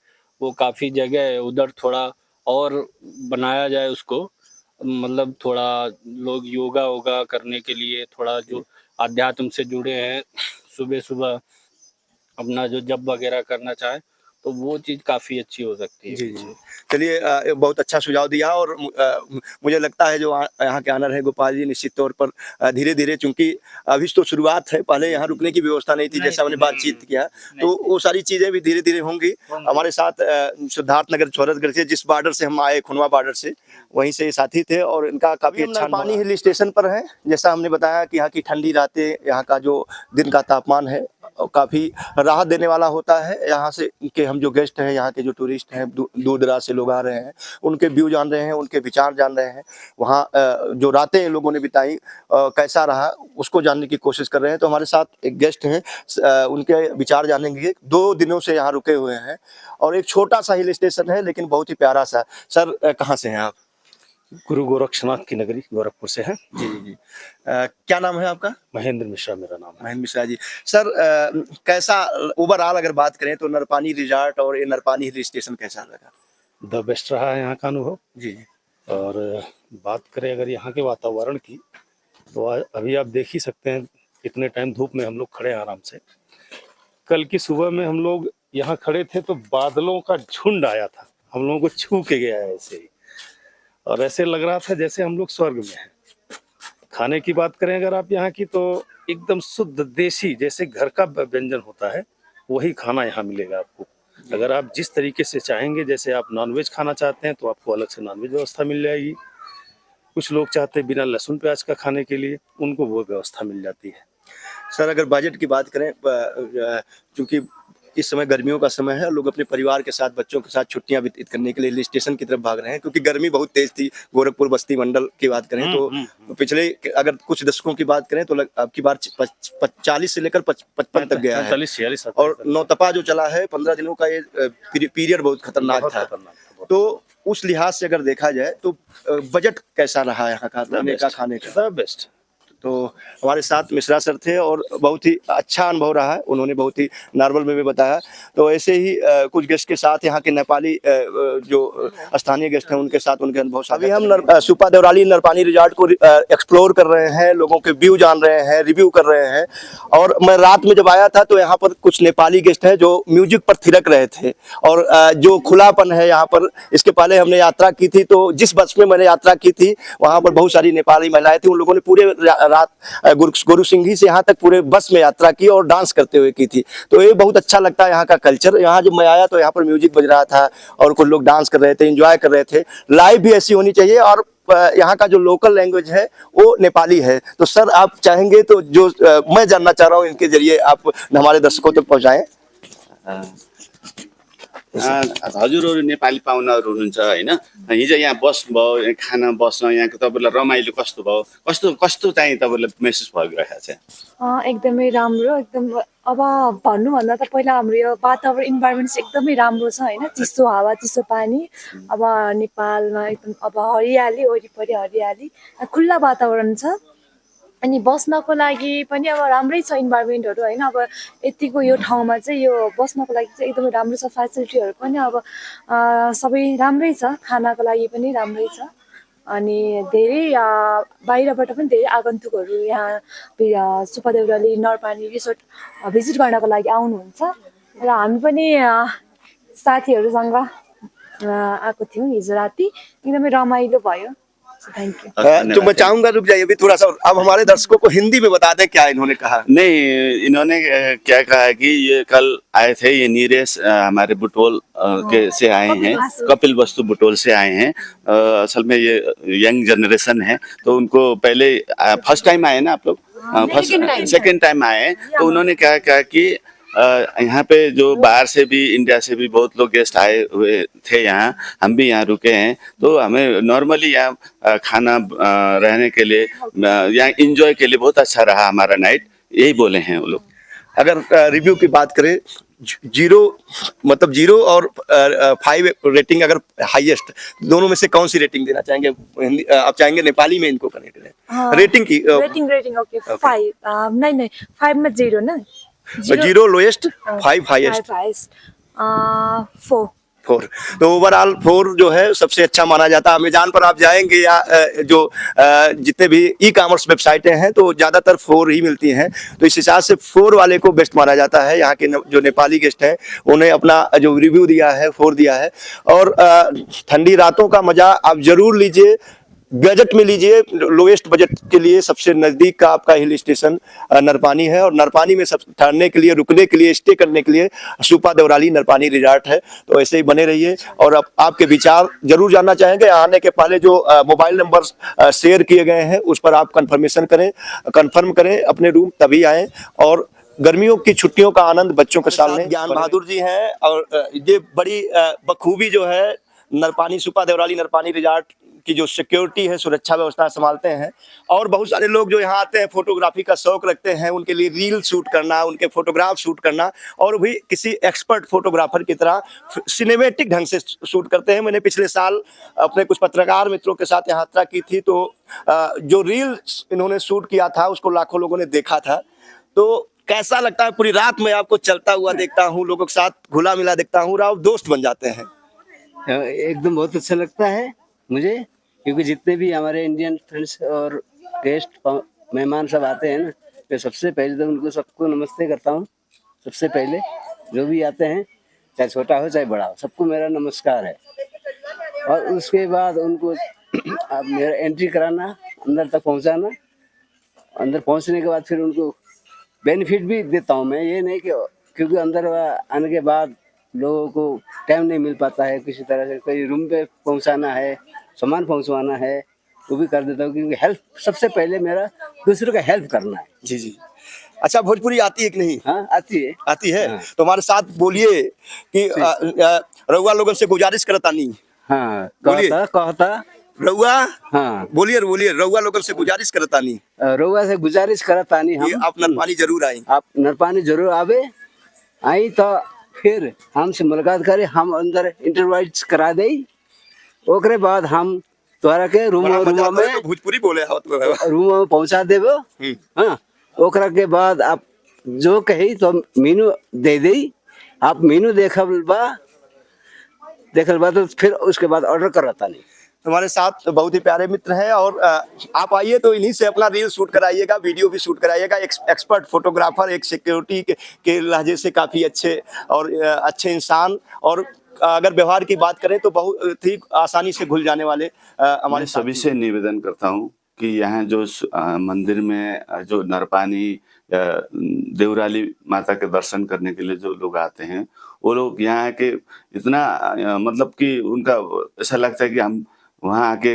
वो काफ़ी जगह है, उधर थोड़ा और बनाया जाए उसको, मतलब थोड़ा लोग योगा वोगा करने के लिए, थोड़ा जो आध्यात्म से जुड़े हैं, सुबह सुबह अपना जो जप वगैरह करना चाहे तो वो चीज़ काफ़ी अच्छी हो सकती है। जी जी, चलिए बहुत अच्छा सुझाव दिया, और मुझे लगता है जो यहाँ के ऑनर है गोपाल जी, निश्चित तौर पर धीरे धीरे, चूंकि अभी तो शुरुआत है, पहले यहाँ रुकने की व्यवस्था नहीं थी, जैसा हमने बातचीत किया, तो वो सारी चीजें भी धीरे धीरे होंगी। हमारे साथ सिद्धार्थ नगर सोरठगढ़ से, जिस बॉर्डर से हम आए, खुनवा बॉर्डर से, वहीं से साथी थे, और इनका काफी अच्छा पानी हिल स्टेशन पर है। जैसा हमने बताया कि यहाँ की ठंडी रातें, यहाँ का जो दिन का तापमान है काफी राहत देने वाला होता है। यहाँ से के हम जो गेस्ट हैं, यहाँ के जो टूरिस्ट हैं, दूर दराज से लोग आ रहे हैं, उनके व्यू जान रहे हैं, उनके विचार जान रहे हैं, वहाँ जो रातें लोगों ने बिताई कैसा रहा उसको जानने की कोशिश कर रहे हैं। तो हमारे साथ एक गेस्ट हैं, उनके विचार जानेंगे। 2 दिनों से यहाँ रुके हुए हैं, और एक छोटा सा हिल स्टेशन है लेकिन बहुत ही प्यारा सा। सर कहाँ से हैं आप? गुरु गोरक्षनाथ की नगरी गोरखपुर से है। जी जी जी, क्या नाम है आपका? महेंद्र मिश्रा मेरा नाम है। महेंद्र मिश्रा जी। सर कैसा ओवरऑल अगर बात करें तो नरपानी रिजॉर्ट और ये नरपानी हिल स्टेशन कैसा लगा? द बेस्ट रहा है यहाँ का अनुभव। जी और बात करें अगर यहाँ के वातावरण की, तो अभी आप देख ही सकते हैं इतने टाइम धूप में हम लोग खड़े हैं आराम से। कल की सुबह में हम लोग यहाँ खड़े थे तो बादलों का झुंड आया था, हम लोगों को छू के गया है ऐसे ही, और ऐसे लग रहा था जैसे हम लोग स्वर्ग में हैं। खाने की बात करें अगर आप यहाँ की, तो एकदम शुद्ध देसी, जैसे घर का व्यंजन होता है वही खाना यहाँ मिलेगा आपको। अगर आप जिस तरीके से चाहेंगे, जैसे आप नॉनवेज खाना चाहते हैं तो आपको अलग से नॉनवेज व्यवस्था मिल जाएगी। कुछ लोग चाहते हैं बिना लहसुन प्याज का खाने के लिए, उनको वो व्यवस्था मिल जाती है। सर अगर बजट की बात करें, क्योंकि इस समय गर्मियों का समय है, लोग अपने परिवार के साथ, बच्चों के साथ छुट्टियां व्यतीत करने के लिए हिल स्टेशन की तरफ भाग रहे हैं, क्योंकि गर्मी बहुत तेज थी। गोरखपुर बस्ती मंडल की बात करें तो पिछले अगर कुछ दशकों की बात करें तो आपकी बार 40 से लेकर 55 तक गया है, 45-46 और नौतपा जो चला है 15 दिनों का, ये पीरियड बहुत खतरनाक था। तो उस लिहाज से अगर देखा जाए तो बजट कैसा रहा यहाँ का, रहने का, खाने का? बेस्ट। तो हमारे साथ मिश्रा सर थे, और बहुत ही अच्छा अनुभव रहा है, उन्होंने बहुत ही नॉर्मल में भी बताया। तो ऐसे ही कुछ गेस्ट के साथ, यहाँ के नेपाली जो स्थानीय गेस्ट हैं उनके साथ उनके अनुभव साझा। अभी हम सुप्पा देवराली नरपानी रिजॉर्ट को एक्सप्लोर कर रहे हैं, लोगों के व्यू जान रहे हैं, रिव्यू कर रहे हैं। और मैं रात में जब आया था तो यहाँ पर कुछ नेपाली गेस्ट हैं जो म्यूजिक पर थिरक रहे थे, और जो खुलापन है यहाँ पर। इसके पहले हमने यात्रा की थी, तो जिस बस में मैंने यात्रा की थी वहाँ पर बहुत सारी नेपाली महिलाएं थी, उन लोगों ने पूरे रात गुरु सिंघी से यहाँ तक पूरे बस में यात्रा की और डांस करते हुए की थी। तो ये बहुत अच्छा लगता है यहाँ का कल्चर। यहाँ जब मैं आया तो यहाँ पर म्यूजिक बज रहा था और कुछ लोग डांस कर रहे थे, एंजॉय कर रहे थे। लाइव भी ऐसी होनी चाहिए, और यहाँ का जो लोकल लैंग्वेज है वो नेपाली है। तो सर आप चाहेंगे तो जो मैं जानना चाह रहा हूँ, इनके जरिए आप हमारे दर्शकों तक पहुँचाएं। हजुरहरू नेपाली पाहुनाहरू हुनुहुन्छ होइन, हिजो यहाँ बस्नुभयो, खाना बस्न यहाँको तपाईँलाई रमाइलो कस्तो भयो, कस्तो कस्तो चाहिँ तपाईँलाई महसुस भइरहेको छ? एकदमै राम्रो, एकदम। अब भन्नुभन्दा त पहिला हाम्रो यो वातावरण, इन्भाइरोमेन्ट चाहिँ एकदमै राम्रो छ होइन, चिसो हावा, चिसो पानी। अब नेपालमा एकदम अब हरियाली, वरिपरि हरियाली, खुल्ला वातावरण छ। अनि बस्नको लागि पनि अब राम्रै छ इन्भाइरोमेन्टहरू होइन। अब यतिको यो ठाउँमा चाहिँ यो बस्नको लागि चाहिँ एकदमै राम्रो छ, फेसिलिटीहरू पनि अब सबै राम्रै छ, खानाको लागि पनि राम्रै छ। अनि धेरै बाहिरबाट पनि धेरै आगन्तुकहरू यहाँ सुब्बा देउराली नरपानी रिसोर्ट भिजिट गर्नको लागि आउनुहुन्छ र हामी पनि साथीहरूसँग आएको थियौँ हिजो राति, एकदमै रमाइलो भयो। Thank you. तो मैं चाहूंगा, रुक जाइए अभी थोड़ा सा, अब हमारे दर्शकों को हिंदी में बता दें क्या इन्होंने कहा। नहीं, इन्होंने क्या कहा है कि ये कल आए थे, ये नीरेश हमारे बुटोल के से आए हैं, कपिल वस्तु बुटोल से आए हैं। असल में ये यंग जनरेशन है, तो उनको पहले फर्स्ट टाइम आए ना आप लोग, सेकंड टाइम आए हैं। तो उन्होंने क्या कहा कि यहाँ पे जो बाहर से भी, इंडिया से भी बहुत लोग गेस्ट आए हुए थे यहाँ, हम भी यहाँ रुके हैं, तो हमें नॉर्मली यहाँ खाना रहने के लिए, यहाँ एंजॉय के लिए बहुत अच्छा रहा हमारा नाइट, यही बोले हैं वो लोग। अगर रिव्यू की बात करें, 0 और 5 रेटिंग अगर हाईएस्ट, दोनों में से कौन सी रेटिंग देना चाहेंगे? हिंदी आप चाहेंगे नेपाली में इनको कनेक्ट करें? रेटिंग की रेटिंग ओके 5 नहीं 5 में 0 ना, 0 लोएस्ट, 5 हाईएस्ट, 4। तो ओवरऑल 4 जो है सबसे अच्छा माना जाता है। अमेज़न पर आप जाएंगे या जो जितने भी ई कॉमर्स वेबसाइटें हैं तो ज़्यादातर 4 ही मिलती हैं, तो इस हिसाब से 4 वाले को बेस्ट माना जाता है। यहाँ के जो नेपाली गेस्ट हैं उन्हें अपना जो रिव्यू दिया है 4 दिया है। और ठंडी रातों का मज़ा आप ज़रूर लीजिए, बजट में लीजिए। लोएस्ट बजट के लिए सबसे नज़दीक का आपका हिल स्टेशन नरपानी है, और नरपानी में सब ठहरने के लिए, रुकने के लिए, स्टे करने के लिए सुब्बा देउराली नरपानी रिजॉर्ट है। तो ऐसे ही बने रहिए, और अब आपके विचार जरूर जानना चाहेंगे। आने के पहले जो मोबाइल नंबर शेयर किए गए हैं उस पर आप कंफर्म करें अपने रूम, तभी आएँ। और गर्मियों की छुट्टियों का आनंद बच्चों के साथ लें। ज्ञान बहादुर जी हैं, और ये बड़ी बखूबी जो है नरपानी, सुब्बा देउराली नरपानी रिजॉर्ट की जो सिक्योरिटी है, सुरक्षा व्यवस्था संभालते हैं। और बहुत सारे लोग जो यहाँ आते हैं, फोटोग्राफी का शौक रखते हैं, उनके लिए रील शूट करना, उनके फोटोग्राफ शूट करना, और भी किसी एक्सपर्ट फोटोग्राफर की तरह सिनेमेटिक ढंग से शूट करते हैं। मैंने पिछले साल अपने कुछ पत्रकार मित्रों के साथ यात्रा की थी, तो जो रील इन्होंने शूट किया था उसको लाखों लोगों ने देखा था। तो कैसा लगता है? पूरी रात में आपको चलता हुआ देखता हूँ, लोगों के साथ घुला मिला देखता हूँ, और आप दोस्त बन जाते हैं। एकदम बहुत अच्छा लगता है मुझे, क्योंकि जितने भी हमारे इंडियन फ्रेंड्स और गेस्ट मेहमान सब आते हैं ना, मैं सबसे पहले तो उनको सबको नमस्ते करता हूँ। सबसे पहले जो भी आते हैं, चाहे छोटा हो चाहे बड़ा हो, सबको मेरा नमस्कार है। और उसके बाद उनको मेरा एंट्री कराना, अंदर तक पहुँचाना, अंदर पहुँचने के बाद फिर उनको बेनिफिट भी देता हूँ मैं। ये नहीं कि क्योंकि अंदर आने के बाद लोगों को टाइम नहीं मिल पाता है, किसी तरह से कोई रूम पे पहुँचाना है, सामान पहुँचवाना है, वो भी कर देता हूँ, क्योंकि हेल्प सबसे पहले मेरा दूसरों का हेल्प करना है। जी जी। अच्छा, भोजपुरी आती है कि नहीं? हाँ, आती है। आती है। हाँ। तो हमारे साथ बोलिए कि रउआ लोगों से गुजारिश करतानी। हाँ, बोलिए। कहता रउआ, हाँ बोलिए रउआ लोगों से गुजारिश करतानी, रउआ से गुजारिश करतानी हम, आप नरपानी जरूर आई। आप नरपानी जरूर आवे, आई तो फिर हमसे मुलाकात करे, हम अंदर इंटरवाइज करा दे, ओकरे बाद हम तोहरा के रूम में भोजपुरी बोले हो तो रूम में पहुंचा देबो। हाँ, ओकरा के बाद आप जो कही तो मेनू दे दे, आप मेनू देखल बा तो फिर उसके बाद ऑर्डर करता नहीं। हमारे साथ बहुत ही प्यारे मित्र हैं, और आप आइए तो इन्हीं से अपना रील शूट कराइएगा, वीडियो भी शूट कराइएगा। एक्सपर्ट फोटोग्राफर, एक सिक्योरिटी के लहजे से काफ़ी अच्छे और अच्छे इंसान, और अगर व्यवहार की बात करें तो बहुत ही आसानी से घुल जाने वाले हमारे सभी से निवेदन करता हूँ कि यहाँ जो मंदिर में जो नरपानी देउराली माता के दर्शन करने के लिए जो लोग आते हैं, वो लोग यहाँ के इतना मतलब कि उनका ऐसा लगता है कि हम वहाँ आके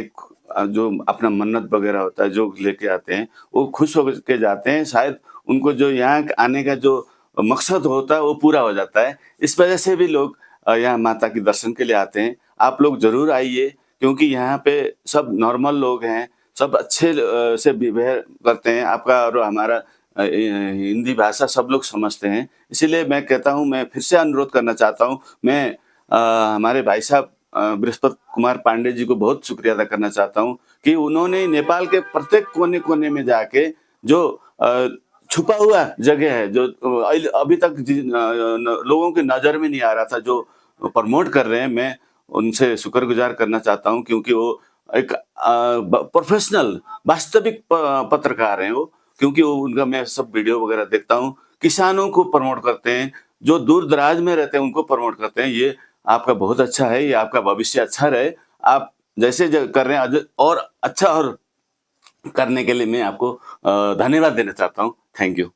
जो अपना मन्नत वगैरह होता है जो लेके आते हैं, वो खुश होकर के जाते हैं। शायद उनको जो यहाँ आने का जो मकसद होता है वो पूरा हो जाता है। इस वजह से भी लोग यहाँ माता के दर्शन के लिए आते हैं। आप लोग जरूर आइए, क्योंकि यहाँ पे सब नॉर्मल लोग हैं, सब अच्छे से बिहेव करते हैं। आपका और हमारा हिंदी भाषा सब लोग समझते हैं। इसीलिए मैं कहता हूँ, मैं फिर से अनुरोध करना चाहता हूँ, मैं हमारे भाई साहब बृहस्पति कुमार पांडे जी को बहुत शुक्रिया अदा करना चाहता हूँ कि उन्होंने नेपाल के प्रत्येक कोने कोने में जाके जो छुपा हुआ जगह है, जो अभी तक लोगों की नजर में नहीं आ रहा था, जो प्रमोट कर रहे हैं, मैं उनसे शुक्रगुजार करना चाहता हूं, क्योंकि वो एक प्रोफेशनल वास्तविक पत्रकार हैं वो, क्योंकि वो उनका मैं सब वीडियो वगैरह देखता हूं। किसानों को प्रमोट करते हैं, जो दूर दराज में रहते हैं उनको प्रमोट करते हैं। ये आपका बहुत अच्छा है, ये आपका भविष्य अच्छा रहे। आप जैसे कर रहे हैं और अच्छा और करने के लिए मैं आपको धन्यवाद देना चाहता हूँ। Thank you.